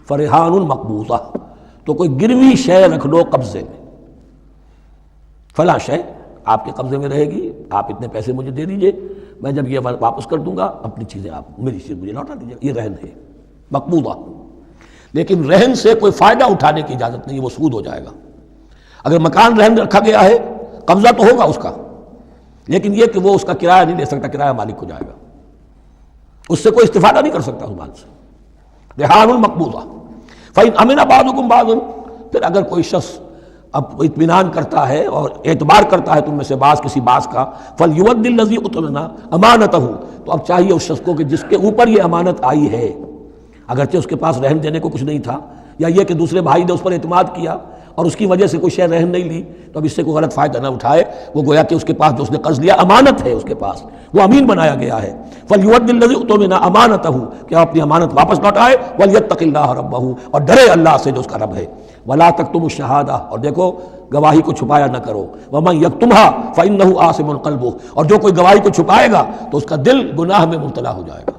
Speaker 1: فَرِحَانٌ مَقْبُوضَةٌ، تو کوئی گروی شے رکھ لو قبضے میں، فلاں شے آپ کے قبضے میں رہے گی، آپ اتنے پیسے مجھے دے دیجئے، میں جب یہ واپس کر دوں گا اپنی چیزیں آپ میری چیز مجھے لوٹا دیجیے، یہ رہن ہے مقبوضہ۔ لیکن رہن سے کوئی فائدہ اٹھانے کی اجازت نہیں، وہ سود ہو جائے گا۔ اگر مکان رہن رکھا گیا ہے، قبضہ تو ہوگا اس کا، لیکن یہ کہ وہ اس کا کرایہ نہیں لے سکتا، کرایہ مالک کو جائے گا، اس سے کوئی استفادہ نہیں کر سکتا اس مال سے۔ رہان المقبوضہ۔ فإن أمن بعضكم بعضا، پھر اگر کوئی شخص اب اطمینان کرتا ہے اور اعتبار کرتا ہے تم میں سے بعض کسی بعض کا، فَلْيُؤَدِّ الَّذِي اؤْتُمِنَ أَمَانَتَهُ، تو اب چاہیے اس شخص کو کہ جس کے اوپر یہ امانت آئی ہے، اگرچہ اس کے پاس رہن دینے کو کچھ نہیں تھا، یا یہ کہ دوسرے بھائی نے اس پر اعتماد کیا اور اس کی وجہ سے کوئی شے رہن نہیں لی، تو اب اس سے کوئی غلط فائدہ نہ اٹھائے، وہ گویا کہ اس کے پاس جو اس نے قرض لیا امانت ہے، اس کے پاس وہ امین بنایا گیا ہے۔ فَلْيُؤَدِّ الَّذِي اؤْتُمِنَ أَمَانَتَهُ، کہ اپنی امانت واپس لوٹائے، وَلْيَتَّقِ اللَّهَ رَبَّهُ، اور ڈرے اللہ سے جو اس کا رب ہے۔ وَلَا تَكْتُمُوا الشَّهَادَةَ، اور دیکھو گواہی کو چھپایا نہ کرو، وَمَن يَكْتُمْهَا فَإِنَّهُ آثِمٌ قَلْبُهُ، اور جو کوئی گواہی کو چھپائے گا تو اس کا دل گناہ میں مبتلا ہو جائے گا،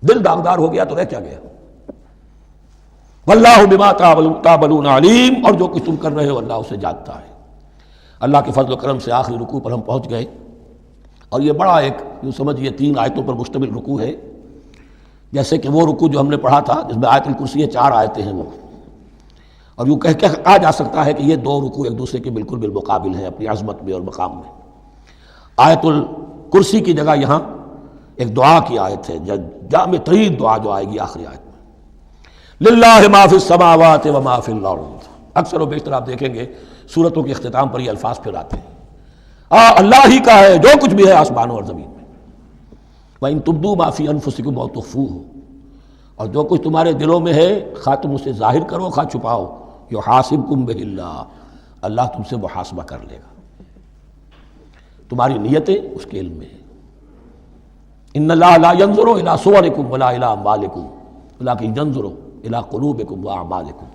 Speaker 1: دل داغدار ہو گیا تو رہ کیا گیا۔ واللہ بما تعملون علیم، اور جو کچھ تم کر رہے ہو اللہ اسے جانتا ہے۔ اللہ کے فضل و کرم سے آخری رکوع پر ہم پہنچ گئے، اور یہ بڑا ایک یوں سمجھیے 3 آیتوں پر مشتمل رکوع ہے، جیسے کہ وہ رکوع جو ہم نے پڑھا تھا جس میں آیت الکرسی 4 آیتیں ہیں وہ، اور یوں کہہ کے کہا جا سکتا ہے کہ یہ 2 رکوع ایک دوسرے کے بالکل بالمقابل ہیں اپنی عظمت میں اور مقام میں۔ آیت الکرسی کی جگہ یہاں ایک دعا کی آیت ہے، جامع ترین دعا جو آئے گی آخری آیت میں، للہ ما فی السماوات و ما فی الارض۔ اکثر و بیشتر آپ دیکھیں گے سورتوں کے اختتام پر یہ الفاظ پھر آتے ہیں، اللہ ہی کا ہے جو کچھ بھی ہے آسمانوں اور زمین میں۔ وَإِن تُبْدُوا مَا فِي أَنفُسِكُمْ أَوْ تُخْفُوهُ، اور جو کچھ تمہارے دلوں میں ہے خواہ تم اسے ظاہر کرو خواہ چھپاؤ، یحاسبکم بہ اللہ، اللہ تم سے محاسبہ کر لے گا، تمہاری نیتیں اس کے علم میں ہیں۔ ان اللہ لا ينظر الى صورکم ولا الى اموالکم ولکن ينظر الى قلوبکم واعمالکم،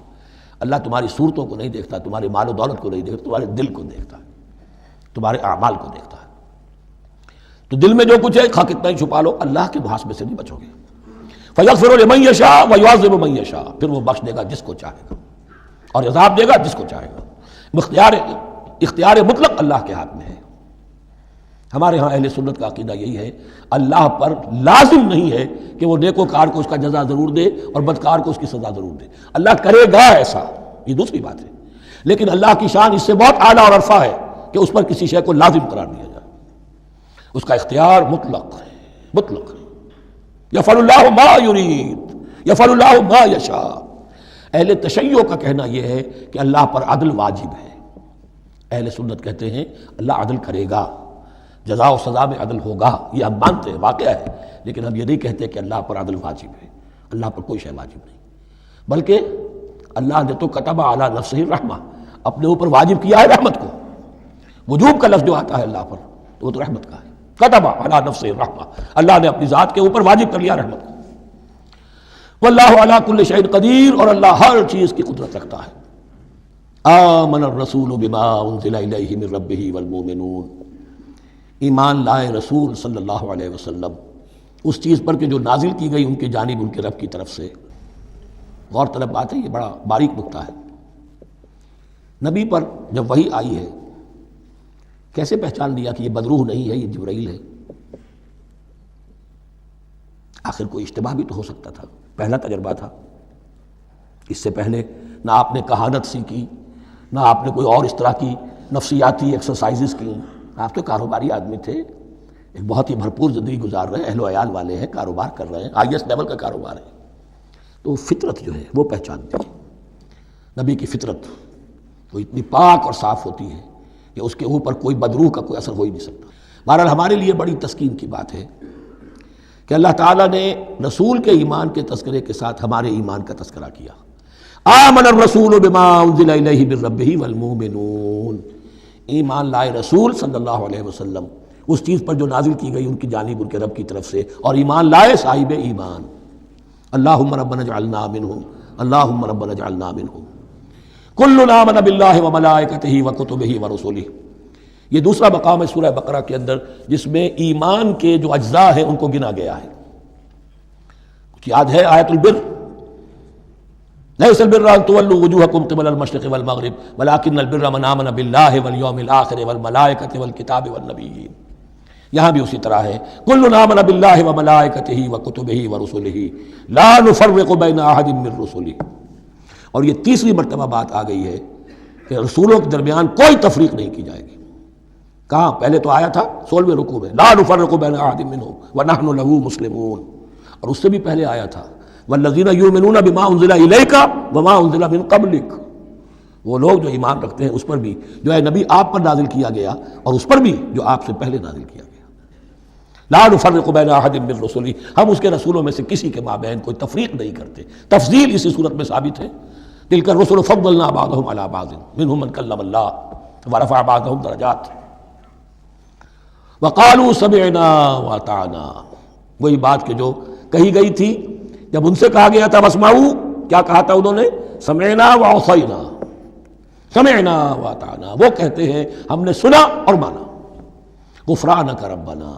Speaker 1: اللہ تمہاری صورتوں کو نہیں دیکھتا، تمہارے مال و دولت کو نہیں دیکھتا، تمہارے دل کو دیکھتا ہے، تمہارے اعمال کو دیکھتا ہے۔ تو دل میں جو کچھ ہے خواہ کتنا ہی چھپا لو، اللہ کے محاسبے سے نہیں بچو گے۔ فَيَغْفِرُ لِمَن يَشَاءُ وَيُعَذِّبُ مَن يَشَاءُ، پھر وہ بخش دے گا جس کو چاہے گا اور عذاب دے گا جس کو چاہے گا۔ اختیار مطلق اللہ کے ہاتھ میں ہے۔ ہمارے ہاں اہل سنت کا عقیدہ یہی ہے، اللہ پر لازم نہیں ہے کہ وہ نیکوکار کو اس کا جزا ضرور دے اور بدکار کو اس کی سزا ضرور دے، اللہ کرے گا ایسا، یہ دوسری بات ہے، لیکن اللہ کی شان اس سے بہت اعلیٰ اور عرفہ ہے کہ اس پر کسی شے کو لازم قرار دیا جائے، اس کا اختیار مطلق ہے، مطلق ہے۔ یفعل اللہ ما یرید، یفعل اللہ ما یشاء۔ اہل تشیع کا کہنا یہ ہے کہ اللہ پر عدل واجب ہے، اہل سنت کہتے ہیں اللہ عدل کرے گا، جزا و سزا میں عدل ہوگا، یہ ہم مانتے ہیں، واقعہ ہے، لیکن ہم یہ نہیں کہتے کہ اللہ پر عدل واجب ہے، اللہ پر کوئی شے واجب نہیں، بلکہ اللہ نے تو کتب علی نفسہ الرحمہ، اپنے اوپر واجب کیا ہے رحمت کو۔ وجوب کا لفظ جو آتا ہے اللہ پر وہ تو رحمت کا ہے، کتب علی نفسہ الرحمہ، اللہ نے اپنی ذات کے اوپر واجب کر لیا رحمت کو۔ واللہ علی کل شیء قدیر، اور اللہ ہر چیز کی قدرت رکھتا ہے۔ آمن الرسول بما انزل الیہ من ربہ والمؤمنون، ایمان لائے رسول صلی اللہ علیہ وسلم اس چیز پر کہ جو نازل کی گئی ان کی جانب ان کے رب کی طرف سے۔ غور طلب بات ہے، یہ بڑا باریک نکتہ ہے۔ نبی پر جب وحی آئی ہے کیسے پہچان لیا کہ یہ بدروح نہیں ہے، یہ جبرائیل ہے؟ آخر کوئی اشتباہ بھی تو ہو سکتا تھا، پہلا تجربہ تھا۔ اس سے پہلے نہ آپ نے کہانت سیکھی، نہ آپ نے کوئی اور اس طرح کی نفسیاتی ایکسرسائزز کی، آپ تو کاروباری آدمی تھے، ایک بہت ہی بھرپور زندگی گزار رہے ہیں، اہل و عیال والے ہیں، کاروبار کر رہے ہیں، ہائیسٹ لیول کا کاروبار ہے، تو فطرت جو ہے وہ پہچانتی ہے۔ نبی کی فطرت وہ اتنی پاک اور صاف ہوتی ہے کہ اس کے اوپر کوئی بدروح کا کوئی اثر ہو ہی نہیں سکتا۔ بہرحال ہمارے لیے بڑی تسکین کی بات ہے کہ اللہ تعالیٰ نے رسول کے ایمان کے تذکرے کے ساتھ ہمارے ایمان کا تذکرہ کیا۔ آمن الرسول بما انزل الیہ من ربہ والمؤمنون، ایمان لائے رسول صلی اللہ علیہ وسلم اس چیز پر جو نازل کی گئی ان کی جانب ان کے رب کی طرف سے، اور ایمان لائے صاحب ایمان۔ اللہم ربنا اجعلنا منہم، اللہم ربنا اجعلنا منہم۔ کل آمن باللہ وملائکتہ وکتبہ ورسلہ، یہ دوسرا مقام ہے سورہ بقرہ کے اندر جس میں ایمان کے جو اجزاء ہیں ان کو گنا گیا ہے۔ کچھ یاد ہے آیت البر، لیس البر ان تولوا وجوہکم قبل المشرق والمغرب ولکن البر من آمن باللہ والیوم الآخر والملائکۃ والکتاب والنبیین، یہاں بھی اسی طرح ہے کل آمن باللہ وملائکتہ وکتبہ ورسلہ لا نفرق بین احد من رسلہ۔ اور یہ تیسری مرتبہ بات آ گئی ہے کہ رسولوں کے درمیان کوئی تفریق نہیں کی جائے گی۔ کہاں؟ پہلے تو آیا تھا 16ویں رکوع میں لا نفرق بین احد منہم ونحن له مسلمون، اور اس سے بھی پہلے آیا تھا والذین یؤمنون بما انزل الیک وما انزل من قبلک، وہ لوگ جو ایمان رکھتے ہیں اس پر بھی جو ہے نبی آپ پر نازل کیا گیا اور اس پر بھی جو آپ سے پہلے نازل کیا گیا۔ لا نفرق بین احد من رسلہ، ہم اس کے رسولوں میں سے کسی کے مابین کوئی تفریق نہیں کرتے۔ تفضیل اسی صورت میں ثابت ہے، تلک الرسل فضلنا بعضهم علی بعض منهم من کلم اللہ ورفع بعضهم درجات وقالوا سمعنا واطعنا، وہی بات کہ جو کہی گئی تھی جب ان سے کہا گیا تھا واسمعوا، کیا کہا تھا انہوں نے؟ سمعنا وعصینا، سمعنا واطعنا، وہ کہتے ہیں ہم نے سنا اور مانا۔ غفرانک ربنا،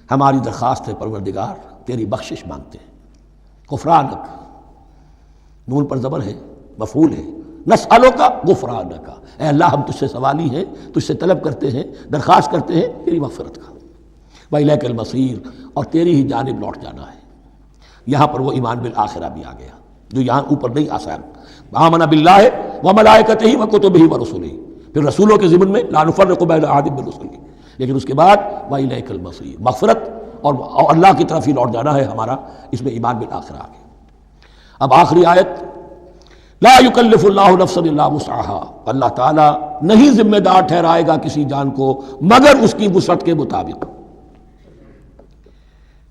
Speaker 1: ہماری درخواست ہے پروردگار، تیری بخشش مانگتے ہیں۔ غفرانک، نون پر زبر ہے، مفعول ہے، نسألک غفرانک، اے اللہ ہم تجھ سے سوالی ہیں، تجھ سے طلب کرتے ہیں، درخواست کرتے ہیں تیری مغفرت کا۔ وإلیک المصیر، اور تیری ہی جانب لوٹ جانا ہے۔ یہاں پر وہ ایمان بالآخرہ بھی آ گیا جو یہاں اوپر نہیں آسان۔ آمن باللہ وملائکتہ وکتبہ ورسلہ، پھر رسولوں کے ضمن میں لا نفرق بین احد من رسلہ، لیکن اس کے بعد وإلیک المصیر، مغفرت اور اللہ کی طرف ہی لوٹ جانا ہے ہمارا، اس میں ایمان بالآخرہ آ گیا۔ اب آخری آیت، لا یکلف اللہ نفسا الا وسعها، اللہ تعالیٰ نہیں ذمہ دار ٹھہرائے گا کسی جان کو مگر اس کی وسعت کے مطابق۔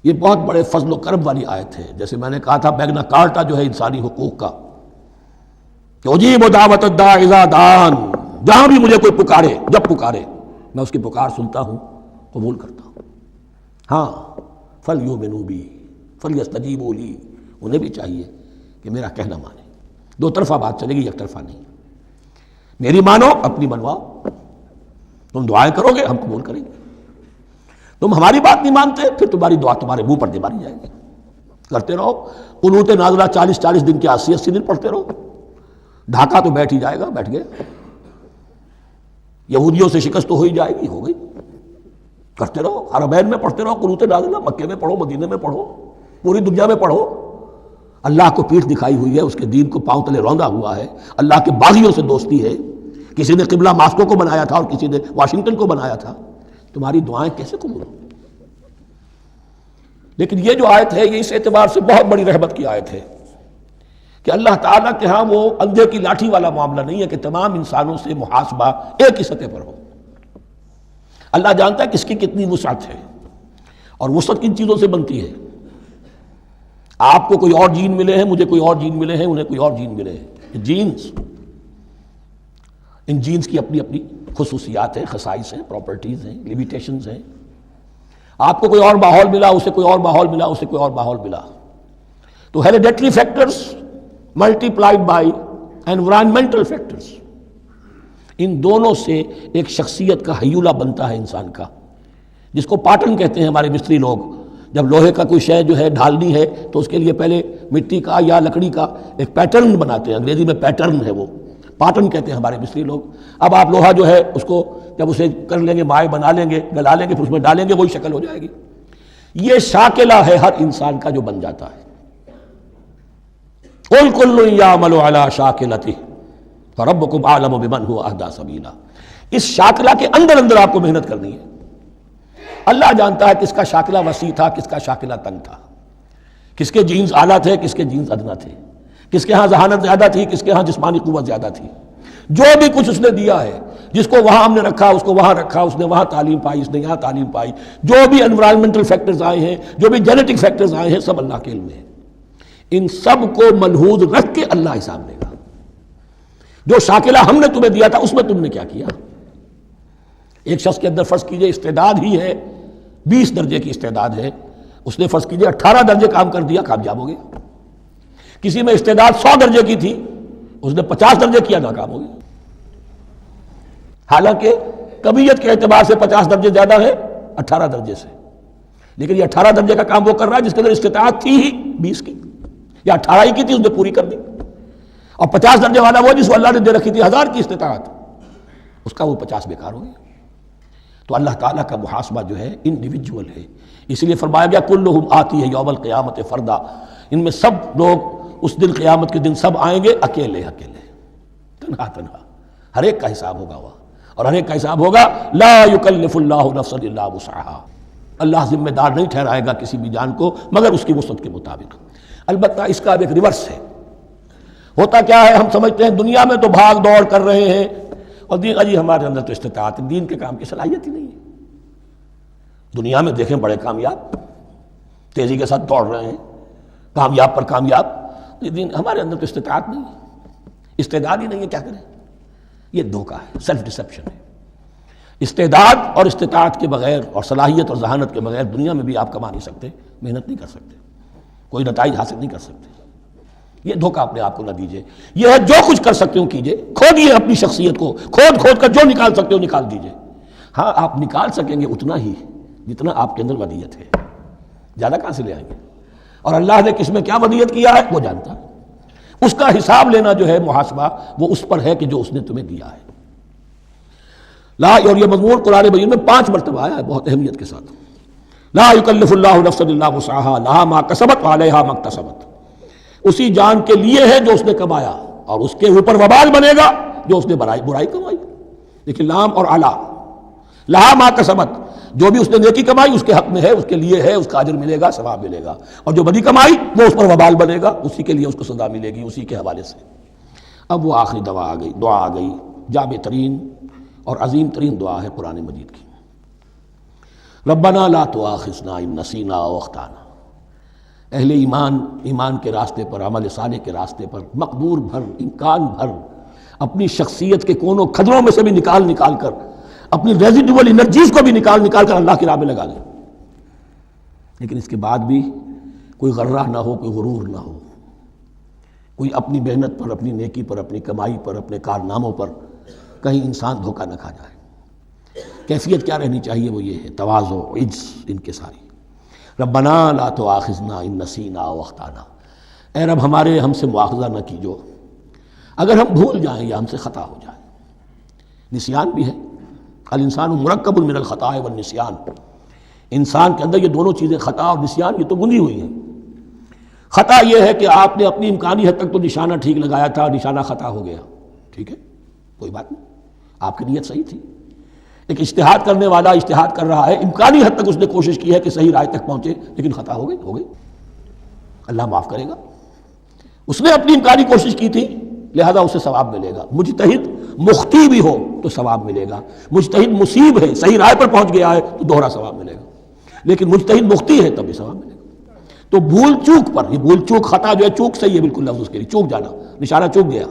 Speaker 1: یہ بہت بڑے فضل و کرم والی آیت ہے، جیسے میں نے کہا تھا میگنا کارٹا جو ہے انسانی حقوق کا، کہ اجیب دعوت الداع اذا دعان، جہاں بھی مجھے کوئی پکارے، جب پکارے میں اس کی پکار سنتا ہوں، قبول کرتا ہوں۔ ہاں فلیؤمنوا بی فلیستجیبوا لی، انہیں بھی چاہیے کہ میرا کہنا مانے، دو طرفہ بات چلے گی، یک طرفہ نہیں۔ میری مانو، اپنی منواؤ، تم دعائیں کرو گے ہم قبول کریں گے، تم ہماری بات نہیں مانتے پھر تمہاری دعا تمہارے منہ پر دے ماری جائے گی۔ کرتے رہو قنوت نازلہ 40 دن کے 80 دن پڑھتے رہو، ڈھاکہ تو بیٹھ ہی جائے گا، بیٹھ گئے۔ یہودیوں سے شکست تو ہو ہی جائے گی، ہو گئی۔ کرتے رہو، حرمین میں پڑھتے رہو قنوت نازلہ، مکے میں پڑھو، مدینے میں پڑھو، پوری دنیا میں پڑھو۔ اللہ کو پیٹھ دکھائی ہوئی ہے، اس کے دین کو پاؤں تلے روندا ہوا ہے، اللہ کے باغیوں سے دوستی ہے، کسی نے قبلہ ماسکو کو بنایا تھا اور کسی نے واشنگٹن کو بنایا تھا، تمہاری دعائیں کیسے قبول ہوں؟ لیکن یہ جو آیت ہے یہ اس اعتبار سے بہت بڑی رحمت کی آیت ہے کہ اللہ تعالیٰ کے ہاں وہ اندھے کی لاٹھی والا معاملہ نہیں ہے کہ تمام انسانوں سے محاسبہ ایک ہی سطح پر ہو۔ اللہ جانتا ہے کس کی کتنی وسعت ہے، اور وسعت کن چیزوں سے بنتی ہے۔ آپ کو کوئی اور جین ملے ہیں، مجھے کوئی اور جین ملے ہیں، انہیں کوئی اور جین ملے ہیں، جینز، ان جینز کی اپنی اپنی خصوصیات ہیں، خصائص ہیں، پراپرٹیز ہیں، لیمیٹیشنز ہیں۔ آپ کو کوئی اور ماحول ملا، اسے کوئی اور ماحول ملا، اسے کوئی اور ماحول ملا، تو hereditary factors multiplied by environmental factors, ان دونوں سے ایک شخصیت کا ہیولہ بنتا ہے انسان کا، جس کو پاٹن کہتے ہیں ہمارے مستری لوگ. جب لوہے کا کوئی شے جو ہے ڈھالنی ہے تو اس کے لیے پہلے مٹی کا یا لکڑی کا ایک پیٹرن بناتے ہیں. انگریزی میں پیٹرن ہے، وہ پاٹن کہتے ہیں ہمارے مستری لوگ. اب آپ لوہا جو ہے اس کو جب اسے کر لیں گے، مائع بنا لیں گے، گلا لیں گے، پھر اس میں ڈالیں گے، وہی شکل ہو جائے گی. یہ شاکلہ ہے ہر انسان کا جو بن جاتا ہے. قُلْ كُلٌّ يَعْمَلُ عَلَىٰ شَاكِلَتِهِ فَرَبُّكُمْ أَعْلَمُ بِمَنْ هُوَ أَهْدَىٰ سَبِيلًا. اس شاکلہ کے اندر آپ کو محنت کرنی ہے. اللہ جانتا ہے کس کا شاکلہ وسیع تھا، کس کا شاکلہ تنگ تھا، کس کے جینز اعلیٰ تھے، کس کے جینز ادنا تھے، کس کے ہاں ذہانت زیادہ تھی، کس کے ہاں جسمانی قوت زیادہ تھی. جو بھی کچھ اس نے دیا ہے، جس کو وہاں ہم نے رکھا اس کو وہاں رکھا، اس نے وہاں تعلیم پائی، اس نے یہاں تعلیم پائی. جو بھی انوائرمنٹل فیکٹرز آئے ہیں، جو بھی جینیٹک فیکٹرز آئے ہیں، سب اللہ کے علم میں ہے. ان سب کو ملحوظ رکھ کے اللہ حساب لے گا. جو شاکلہ ہم نے تمہیں دیا تھا اس میں تم نے کیا کیا. ایک شخص کے اندر فرض کیجئے استعداد ہی ہے 20 درجے کی استعداد ہے، اس نے فرض کیجئے 18 درجے کام کر دیا، کامیاب ہو گیا. کسی میں استعداد 100 درجے کی تھی، اس نے 50 درجے کیا، ناکام ہو گیا. حالانکہ کمیت کے اعتبار سے 50 درجے زیادہ ہے 18 درجے سے، لیکن یہ 18 درجے کا کام وہ کر رہا ہے جس کے اندر استطاعت تھی ہی 20 کی، یا 18 ہی کی تھی، اس نے پوری کر دی. اور 50 درجے والا وہ جس کو اللہ نے دے رکھی تھی 1000 کی استطاعت، اس کا وہ 50 بیکار ہو گیا. تو اللہ تعالیٰ کا محاسبہ جو ہے انڈیویجول ہے. اس لیے فرمایا گیا کلہم آتی ہے یوم القیامت فردا. ان میں سب لوگ اس دن قیامت کے دن سب آئیں گے اکیلے اکیلے، تنہا تنہا. ہر ایک کا حساب ہوگا وہاں، اور ہر ایک کا حساب ہوگا لا یکلف اللہ نفسا الا وسعہا. اللہ ذمہ دار نہیں ٹھہرائے گا کسی بھی جان کو مگر اس کی وسعت کے مطابق. البتہ اس کا ایک ریورس ہے. ہوتا کیا ہے، ہم سمجھتے ہیں دنیا میں تو بھاگ دوڑ کر رہے ہیں، اور دین اجی ہمارے اندر تو استطاعت دین کے کام کی صلاحیت ہی نہیں ہے. دنیا میں دیکھیں بڑے کامیاب تیزی کے ساتھ دوڑ رہے ہیں، کامیاب پر کامیاب. دین ہمارے اندر تو استطاعت نہیں ہے، استعداد ہی نہیں ہے، کیا کریں. یہ دھوکہ ہے، سیلف ڈسپشن ہے. استعداد اور استطاعت کے بغیر اور صلاحیت اور ذہانت کے بغیر دنیا میں بھی آپ کما نہیں سکتے، محنت نہیں کر سکتے، کوئی نتائج حاصل نہیں کر سکتے. یہ دھوکہ اپنے آپ کو نہ دیجیے. یہ ہے جو کچھ کر سکتے ہو کیجیے، کھودیے اپنی شخصیت کو، کھود کھود کر جو نکال سکتے ہو نکال دیجیے. ہاں آپ نکال سکیں گے اتنا ہی جتنا آپ کے اندر ودیت ہے، زیادہ کہاں سے لے آئیں گے. اور اللہ نے کس میں کیا ودیت کیا ہے وہ جانتا ہے. اس کا حساب لینا جو ہے محاسبہ وہ اس پر ہے کہ جو اس نے تمہیں دیا ہے. اور یہ مضمون قرآن مجید میں 5 مرتبہ آیا ہے بہت اہمیت کے ساتھ. لا یکلف اللہ نفسا الا وسعہا لہا ما کسبت وعلیہا ما اکتسبت. اسی جان کے لیے ہے جو اس نے کمایا، اور اس کے اوپر وبال بنے گا جو اس نے برائی کمائی. لیکن لام اور علا، لہا ما کسبت، جو بھی اس نے نیکی کمائی اس کے حق میں ہے، اس کے لیے ہے، اس کا اجر ملے گا، ثواب ملے گا. اور جو بدی کمائی وہ اس پر وبال بنے گا، اسی کے لیے اس کو سزا ملے گی، اسی کے حوالے سے. اب وہ آخری دعا آ گئی جامع ترین اور عظیم ترین دعا ہے قرآن مجید کی. ربنا لا تؤاخذنا ان نسینا او اخطانا. اہل ایمان کے راستے پر، عمل صالح کے راستے پر مقدور بھر، امکان بھر اپنی شخصیت کے کونوں کھدروں میں سے بھی نکال کر، اپنی ریزیڈول انرجیز کو بھی نکال کر اللہ کی راہ میں لگا لیں. لیکن اس کے بعد بھی کوئی غرہ نہ ہو، کوئی غرور نہ ہو، کوئی اپنی محنت پر، اپنی نیکی پر، اپنی کمائی پر، اپنے کارناموں پر کہیں انسان دھوکہ نہ کھا جائے. کیفیت کیا رہنی چاہیے وہ یہ ہے تواضع، عجز ان کے ساری. ربنا لا تؤاخذنا ان نسینا او اخطانا. اے رب ہم سے مواخذہ نہ کیجو اگر ہم بھول جائیں یا ہم سے خطا ہو جائے. نسیان بھی ہے، الانسان مرکب من الخطاء والنسیان. انسان کے اندر یہ دونوں چیزیں، خطا اور نسیان، یہ تو گنی ہوئی ہیں. خطا یہ ہے کہ آپ نے اپنی امکانی حد تک تو نشانہ ٹھیک لگایا تھا، نشانہ خطا ہو گیا، ٹھیک ہے کوئی بات نہیں، آپ کی نیت صحیح تھی. ایک اجتہاد کرنے والا اجتہاد کر رہا ہے، امکانی حد تک اس نے کوشش کی ہے کہ صحیح رائے تک پہنچے، لیکن خطا ہو گئی، اللہ معاف کرے گا. اس نے اپنی امکانی کوشش کی تھی لہذا اسے ثواب ملے گا. مجتہد مخطی بھی ہو تو ثواب ملے گا. مجتہد مصیب ہے، صحیح رائے پر پہنچ گیا ہے تو دوہرا ثواب ملے گا. لیکن مجتہد مخطی ہے تب بھی ثواب ملے گا. تو بھول چوک پر، یہ بھول چوک، خطا جو ہے چوک صحیح ہے بالکل لفظ اس کے لیے، چوک جانا، نشانہ چوک گیا.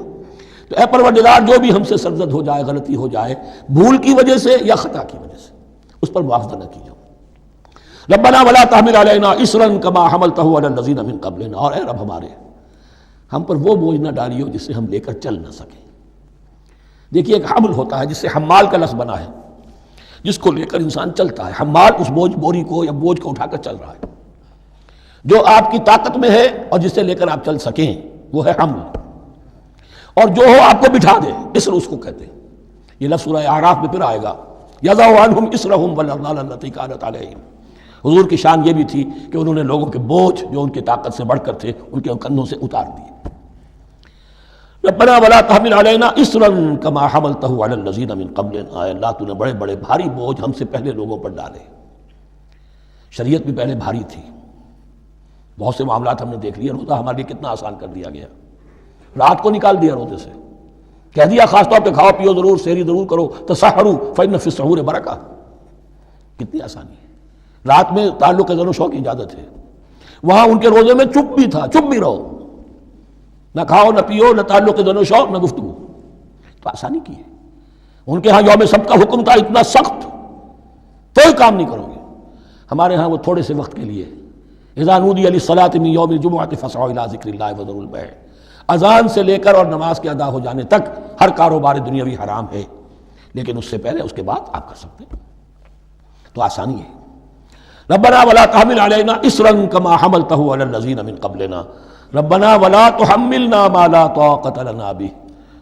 Speaker 1: تو اے پروردگار جو بھی ہم سے سرزد ہو جائے، غلطی ہو جائے، بھول کی وجہ سے یا خطا کی وجہ سے، اس پر مواخذہ نہ کیجو. ربنا ولا تحمل علینا اصرا کما حملتہ علی الذین من قبلنا. اور اے رب ہمارے، ہم پر وہ بوجھ نہ ڈالیو جس سے ہم لے کر چل نہ سکیں. دیکھیے ایک حمل ہوتا ہے جس سے حمال کا لفظ بنا ہے. جس کو لے کر انسان چلتا ہے. حمال اس بوری کو یا بوجھ کو اٹھا کر چل رہا ہے. جو آپ کی طاقت میں ہے اور جسے لے کر آپ چل سکیں وہ ہے حمل. اور جو ہو آپ کو بٹھا دے اسر اس کو کہتے ہیں. یہ لفظ سورہ اعراف میں پھر آئے گا یضع عنہم اسرہم والاغلال التی کانت علیہم. حضور کی شان یہ بھی تھی کہ انہوں نے لوگوں کے بوجھ جو ان کی طاقت سے بڑھ کر تھے ان کے کندھوں سے اتار دیے. ربنا ولا تحمل علینا اسرا کما حملتہ علی الذین من قبلنا. اے اللہ تو نے بڑے بڑے بھاری بوجھ ہم سے پہلے لوگوں پر ڈالے. شریعت بھی پہلے بھاری تھی. بہت سے معاملات ہم نے دیکھ لیے. روزہ ہمارے لیے کتنا آسان کر دیا گیا. رات کو نکال دیا روزے سے. کہہ دیا خاص طور پہ کھاؤ پیو ضرور, سحری ضرور کرو, تسحروا فإن فی السحور برکہ. کتنی آسانی ہے. رات میں تعلق زن و شو کی اجازت ہے. وہاں ان کے روزے میں چپ بھی تھا, چپ بھی رہو, نہ کھاؤ نہ پیو نہ تعلق زن و شو نہ گفتگو. تو آسانی کی ہے. ان کے ہاں یوم سبت کا حکم تھا اتنا سخت, کوئی کام نہیں کرو گے. ہمارے ہاں وہ تھوڑے سے وقت کے لیے اذا نودی للصلاۃ من یوم الجمعۃ فاسعوا الی ذکر اللہ وذروا البیع. اذان سے لے کر اور نماز کے ادا ہو جانے تک ہر کاروبار دنیاوی حرام ہے, لیکن اس سے پہلے اس کے بعد آپ کر سکتے ہیں. تو آسانی ہے. ربنا ولا تحمل علینا اسرا کما حملتہ علی الذین من قبلنا ربنا ولا تحملنا ما لا طاقۃ لنا بہ.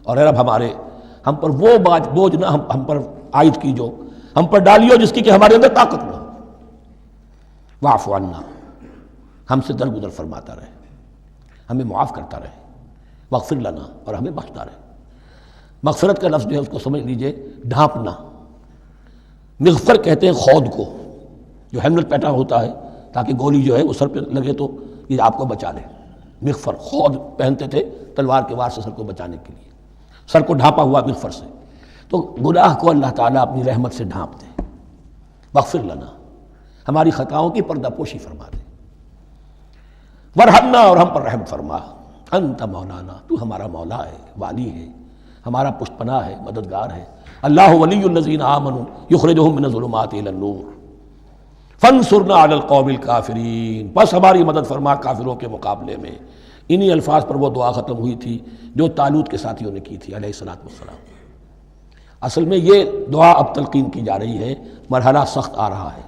Speaker 1: اور اے رب ہمارے ہم پر وہ بوجھ نہ ہم پر عائد کیجو, ہم پر ڈالیو جس کی کہ ہمارے اندر طاقت نہ ہو. واعف عنا, ہم سے درگزر فرماتا رہے, ہمیں معاف کرتا رہے. واغفر لنا, اور ہمیں بخشتا رہے. مغفرت کا لفظ جو ہے اس کو سمجھ لیجئے ڈھانپنا. مغفر کہتے ہیں خود کو, جو ہیملٹ پیٹا ہوتا ہے تاکہ گولی جو ہے وہ سر پہ لگے تو یہ آپ کو بچا لے. مغفر خود پہنتے تھے تلوار کے وار سے سر کو بچانے کے لیے, سر کو ڈھانپا ہوا مغفر سے. تو گناہ کو اللہ تعالیٰ اپنی رحمت سے ڈھانپ دے. واغفر لنا, ہماری خطاؤں کی پردہ پوشی فرما دے. ورحمنا, اور ہم پر رحم فرما. انت مولانا, تو ہمارا مولا ہے, والی ہے, ہمارا پشت پناہ ہے, مددگار ہے. اللہ ولی الذین آمنوا یخرجہم من الظلمات الی النور فانصرنا علی القوم الکافرین. بس ہماری مدد فرما کافروں کے مقابلے میں. انہی الفاظ پر وہ دعا ختم ہوئی تھی جو طالوت کے ساتھیوں نے کی تھی علیہ الصلوۃ والسلام. اصل میں یہ دعا اب تلقین کی جا رہی ہے. مرحلہ سخت آ رہا ہے,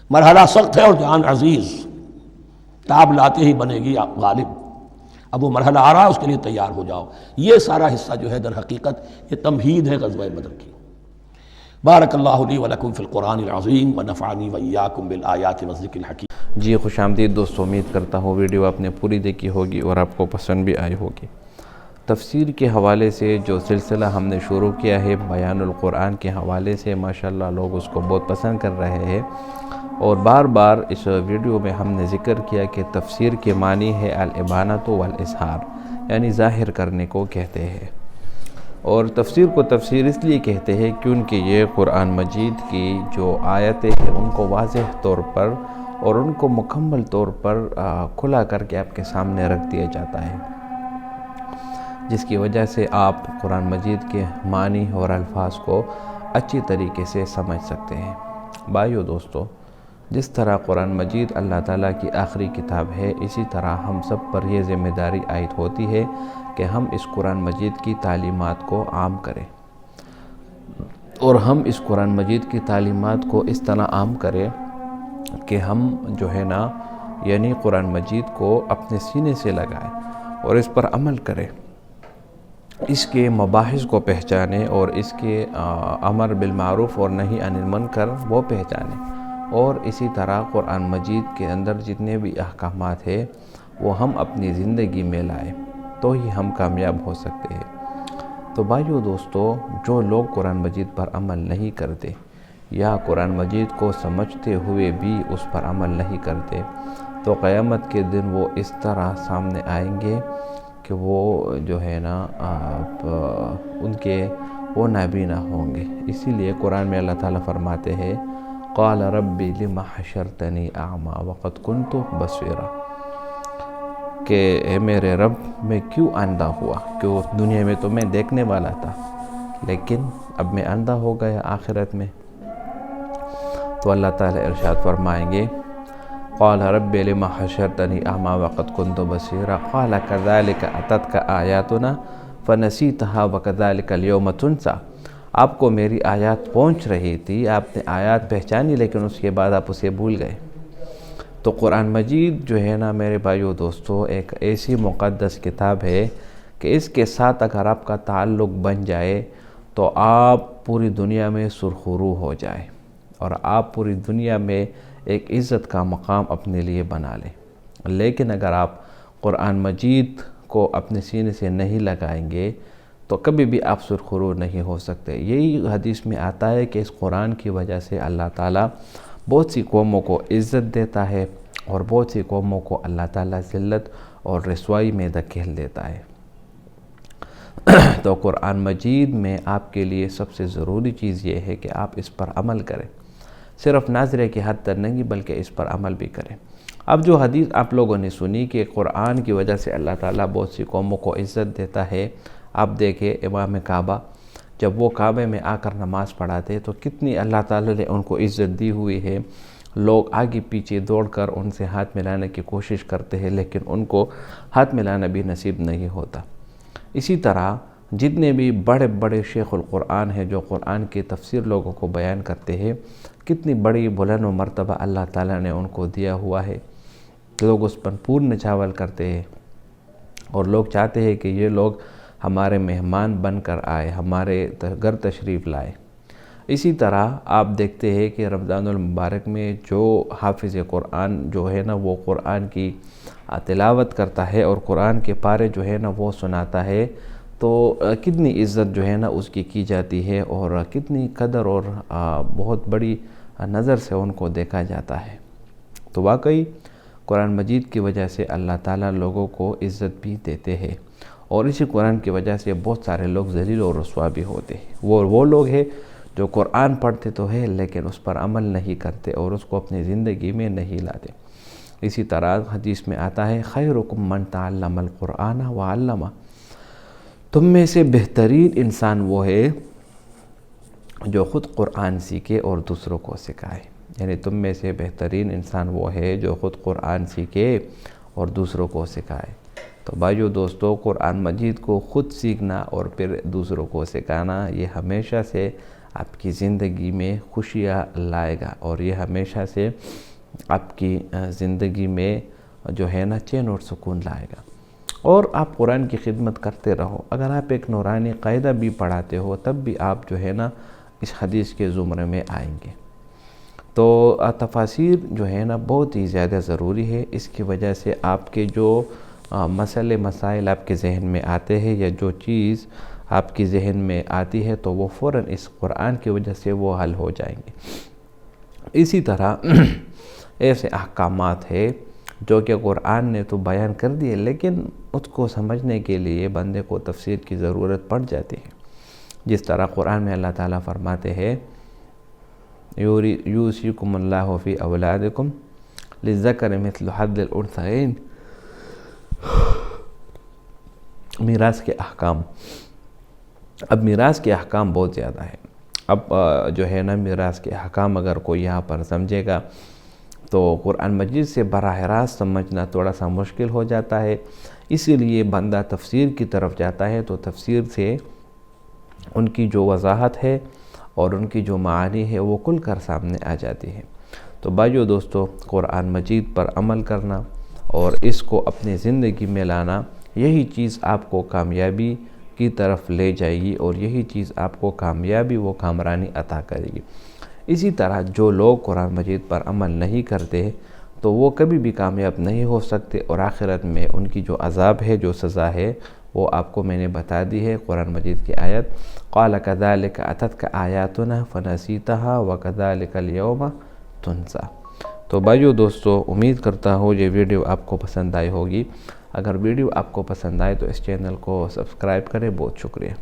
Speaker 1: مرحلہ سخت ہے اور جان عزیز. تاب لاتے ہی بنے گی غالب. اب وہ مرحلہ آ رہا ہے, اس کے لیے تیار ہو جاؤ. یہ سارا حصہ جو ہے در حقیقت یہ تمہید ہے غزوہ بدر کی. بارک اللہ لی ولکم فی القرآن العظیم ونفعنی وإیاکم بالآیات والذکر الحکیم.
Speaker 2: جی خوش آمدید دوستو, امید کرتا ہوں ویڈیو آپ نے پوری دیکھی ہوگی اور آپ کو پسند بھی آئی ہوگی. تفسیر کے حوالے سے جو سلسلہ ہم نے شروع کیا ہے بیان القرآن کے حوالے سے, ماشاءاللہ لوگ اس کو بہت پسند کر رہے ہیں. اور بار بار اس ویڈیو میں ہم نے ذکر کیا کہ تفسیر کے معنی ہے الابانۃ والاظہار, یعنی ظاہر کرنے کو کہتے ہیں. اور تفسیر کو تفسیر اس لیے کہتے ہیں کیونکہ یہ قرآن مجید کی جو آیتیں ہیں ان کو واضح طور پر اور ان کو مکمل طور پر کھلا کر کے آپ کے سامنے رکھ دیا جاتا ہے, جس کی وجہ سے آپ قرآن مجید کے معنی اور الفاظ کو اچھی طریقے سے سمجھ سکتے ہیں. بھائیو دوستو, جس طرح قرآن مجید اللہ تعالیٰ کی آخری کتاب ہے, اسی طرح ہم سب پر یہ ذمہ داری عائد ہوتی ہے کہ ہم اس قرآن مجید کی تعلیمات کو عام کریں, اور ہم اس قرآن مجید کی تعلیمات کو اس طرح عام کریں کہ ہم جو ہے نا یعنی قرآن مجید کو اپنے سینے سے لگائیں اور اس پر عمل کریں, اس کے مباحث کو پہچانیں اور اس کے امر بالمعروف اور نہی عن المنکر وہ پہچانیں, اور اسی طرح قرآن مجید کے اندر جتنے بھی احکامات ہیں وہ ہم اپنی زندگی میں لائیں تو ہی ہم کامیاب ہو سکتے ہیں. تو بھائیو دوستو, جو لوگ قرآن مجید پر عمل نہیں کرتے یا قرآن مجید کو سمجھتے ہوئے بھی اس پر عمل نہیں کرتے, تو قیامت کے دن وہ اس طرح سامنے آئیں گے کہ وہ جو ہے نا ان کے وہ نابینا ہوں گے. اسی لیے قرآن میں اللہ تعالیٰ فرماتے ہیں قال ربی لم حشرتنی اعمی وقد کنت بصیرا, کہ اے میرے رب میں کیوں اندھا ہوا, کہ دنیا میں تو میں دیکھنے والا تھا لیکن اب میں اندھا ہو گیا آخرت میں. تو اللہ تعالیٰ ارشاد فرمائیں گے قال رب لم حشرتنی اعمی وقد کنت بصیرا قال کذلک اتتک آیاتنا فنسیتها وکذلک اليوم تنسی. آپ کو میری آیات پہنچ رہی تھی، آپ نے آیات پہچانی، لیکن اس کے بعد آپ اسے بھول گئے۔ تو قرآن مجید جو ہے نا میرے بھائیو دوستو، ایک ایسی مقدس کتاب ہے کہ اس کے ساتھ اگر آپ کا تعلق بن جائے تو آپ پوری دنیا میں سرخرو ہو جائے اور آپ پوری دنیا میں ایک عزت کا مقام اپنے لیے بنا لیں۔ لیکن اگر آپ قرآن مجید کو اپنے سینے سے نہیں لگائیں گے تو کبھی بھی آپ سرخرو نہیں ہو سکتے۔ یہی حدیث میں آتا ہے کہ اس قرآن کی وجہ سے اللہ تعالیٰ بہت سی قوموں کو عزت دیتا ہے اور بہت سی قوموں کو اللہ تعالیٰ ذلت اور رسوائی میں دھکیل دیتا ہے۔ تو قرآن مجید میں آپ کے لیے سب سے ضروری چیز یہ ہے کہ آپ اس پر عمل کریں، صرف نظرے کی حد تک نہیں بلکہ اس پر عمل بھی کریں۔ اب جو حدیث آپ لوگوں نے سنی کہ قرآن کی وجہ سے اللہ تعالیٰ بہت سی قوموں کو عزت دیتا ہے، آپ دیکھیں امام کعبہ جب وہ کعبے میں آ کر نماز پڑھاتے تو کتنی اللہ تعالیٰ نے ان کو عزت دی ہوئی ہے۔ لوگ آگے پیچھے دوڑ کر ان سے ہاتھ ملانے کی کوشش کرتے ہیں لیکن ان کو ہاتھ ملانا بھی نصیب نہیں ہوتا۔ اسی طرح جتنے بھی بڑے بڑے شیخ القرآن ہیں جو قرآن کی تفسیر لوگوں کو بیان کرتے ہیں، کتنی بڑی بلند و مرتبہ اللہ تعالیٰ نے ان کو دیا ہوا ہے۔ لوگ اس پر پور نچاول کرتے ہیں اور لوگ چاہتے ہیں کہ یہ لوگ ہمارے مہمان بن کر آئے، ہمارے گھر تشریف لائے۔ اسی طرح آپ دیکھتے ہیں کہ رمضان المبارک میں جو حافظ قرآن جو ہے نا وہ قرآن کی تلاوت کرتا ہے اور قرآن کے پارے جو ہے نا وہ سناتا ہے تو کتنی عزت جو ہے نا اس کی جاتی ہے اور کتنی قدر اور بہت بڑی نظر سے ان کو دیکھا جاتا ہے۔ تو واقعی قرآن مجید کی وجہ سے اللہ تعالیٰ لوگوں کو عزت بھی دیتے ہیں اور اسی قرآن کی وجہ سے بہت سارے لوگ ذلیل اور رسوا بھی ہوتے ہیں۔ وہ لوگ ہیں جو قرآن پڑھتے تو ہے لیکن اس پر عمل نہیں کرتے اور اس کو اپنی زندگی میں نہیں لاتے۔ اسی طرح حدیث میں آتا ہے خیرکم من تعلم القرآن وعلمہ، تم میں سے بہترین انسان وہ ہے جو خود قرآن سیکھے اور دوسروں کو سکھائے۔ یعنی تم میں سے بہترین انسان وہ ہے جو خود قرآن سیکھے اور دوسروں کو سکھائے۔ تو بھائیو دوستو، قرآن مجید کو خود سیکھنا اور پھر دوسروں کو سکھانا یہ ہمیشہ سے آپ کی زندگی میں خوشیاں لائے گا اور یہ ہمیشہ سے آپ کی زندگی میں جو ہے نا چین اور سکون لائے گا۔ اور آپ قرآن کی خدمت کرتے رہو۔ اگر آپ ایک نورانی قاعدہ بھی پڑھاتے ہو تب بھی آپ جو ہے نا اس حدیث کے زمرے میں آئیں گے۔ تو تفاسیر جو ہے نا بہت ہی زیادہ ضروری ہے۔ اس کی وجہ سے آپ کے جو مسائل آپ کے ذہن میں آتے ہیں یا جو چیز آپ کی ذہن میں آتی ہے تو وہ فوراً اس قرآن کی وجہ سے وہ حل ہو جائیں گے۔ اسی طرح ایسے احکامات ہیں جو کہ قرآن نے تو بیان کر دیے لیکن اس کو سمجھنے کے لیے بندے کو تفسیر کی ضرورت پڑ جاتی ہے۔ جس طرح قرآن میں اللہ تعالیٰ فرماتے ہیں یوصیکم اللہ فی اولادکم للذکر مثل حظ الانثیین، میراث کے احکام۔ اب میراث کے احکام بہت زیادہ ہیں۔ اب جو ہے نا میراث کے احکام اگر کوئی یہاں پر سمجھے گا تو قرآن مجید سے براہ راست سمجھنا تھوڑا سا مشکل ہو جاتا ہے، اسی لیے بندہ تفسیر کی طرف جاتا ہے تو تفسیر سے ان کی جو وضاحت ہے اور ان کی جو معانی ہے وہ کھل کر سامنے آ جاتی ہے۔ تو بھائیو دوستو، قرآن مجید پر عمل کرنا اور اس کو اپنی زندگی میں لانا، یہی چیز آپ کو کامیابی کی طرف لے جائے گی اور یہی چیز آپ کو کامیابی و کامرانی عطا کرے گی۔ اسی طرح جو لوگ قرآن مجید پر عمل نہیں کرتے تو وہ کبھی بھی کامیاب نہیں ہو سکتے اور آخرت میں ان کی جو عذاب ہے، جو سزا ہے، وہ آپ کو میں نے بتا دی ہے۔ قرآن مجید کی آیت قال كذلك اتتك آیاتنا فنسیتها وكذلك اليوم تنسى۔ تو بھائیو دوستو، امید کرتا ہوں یہ ویڈیو آپ کو پسند آئی ہوگی۔ اگر ویڈیو آپ کو پسند آئے تو اس چینل کو سبسکرائب کریں۔ بہت شکریہ۔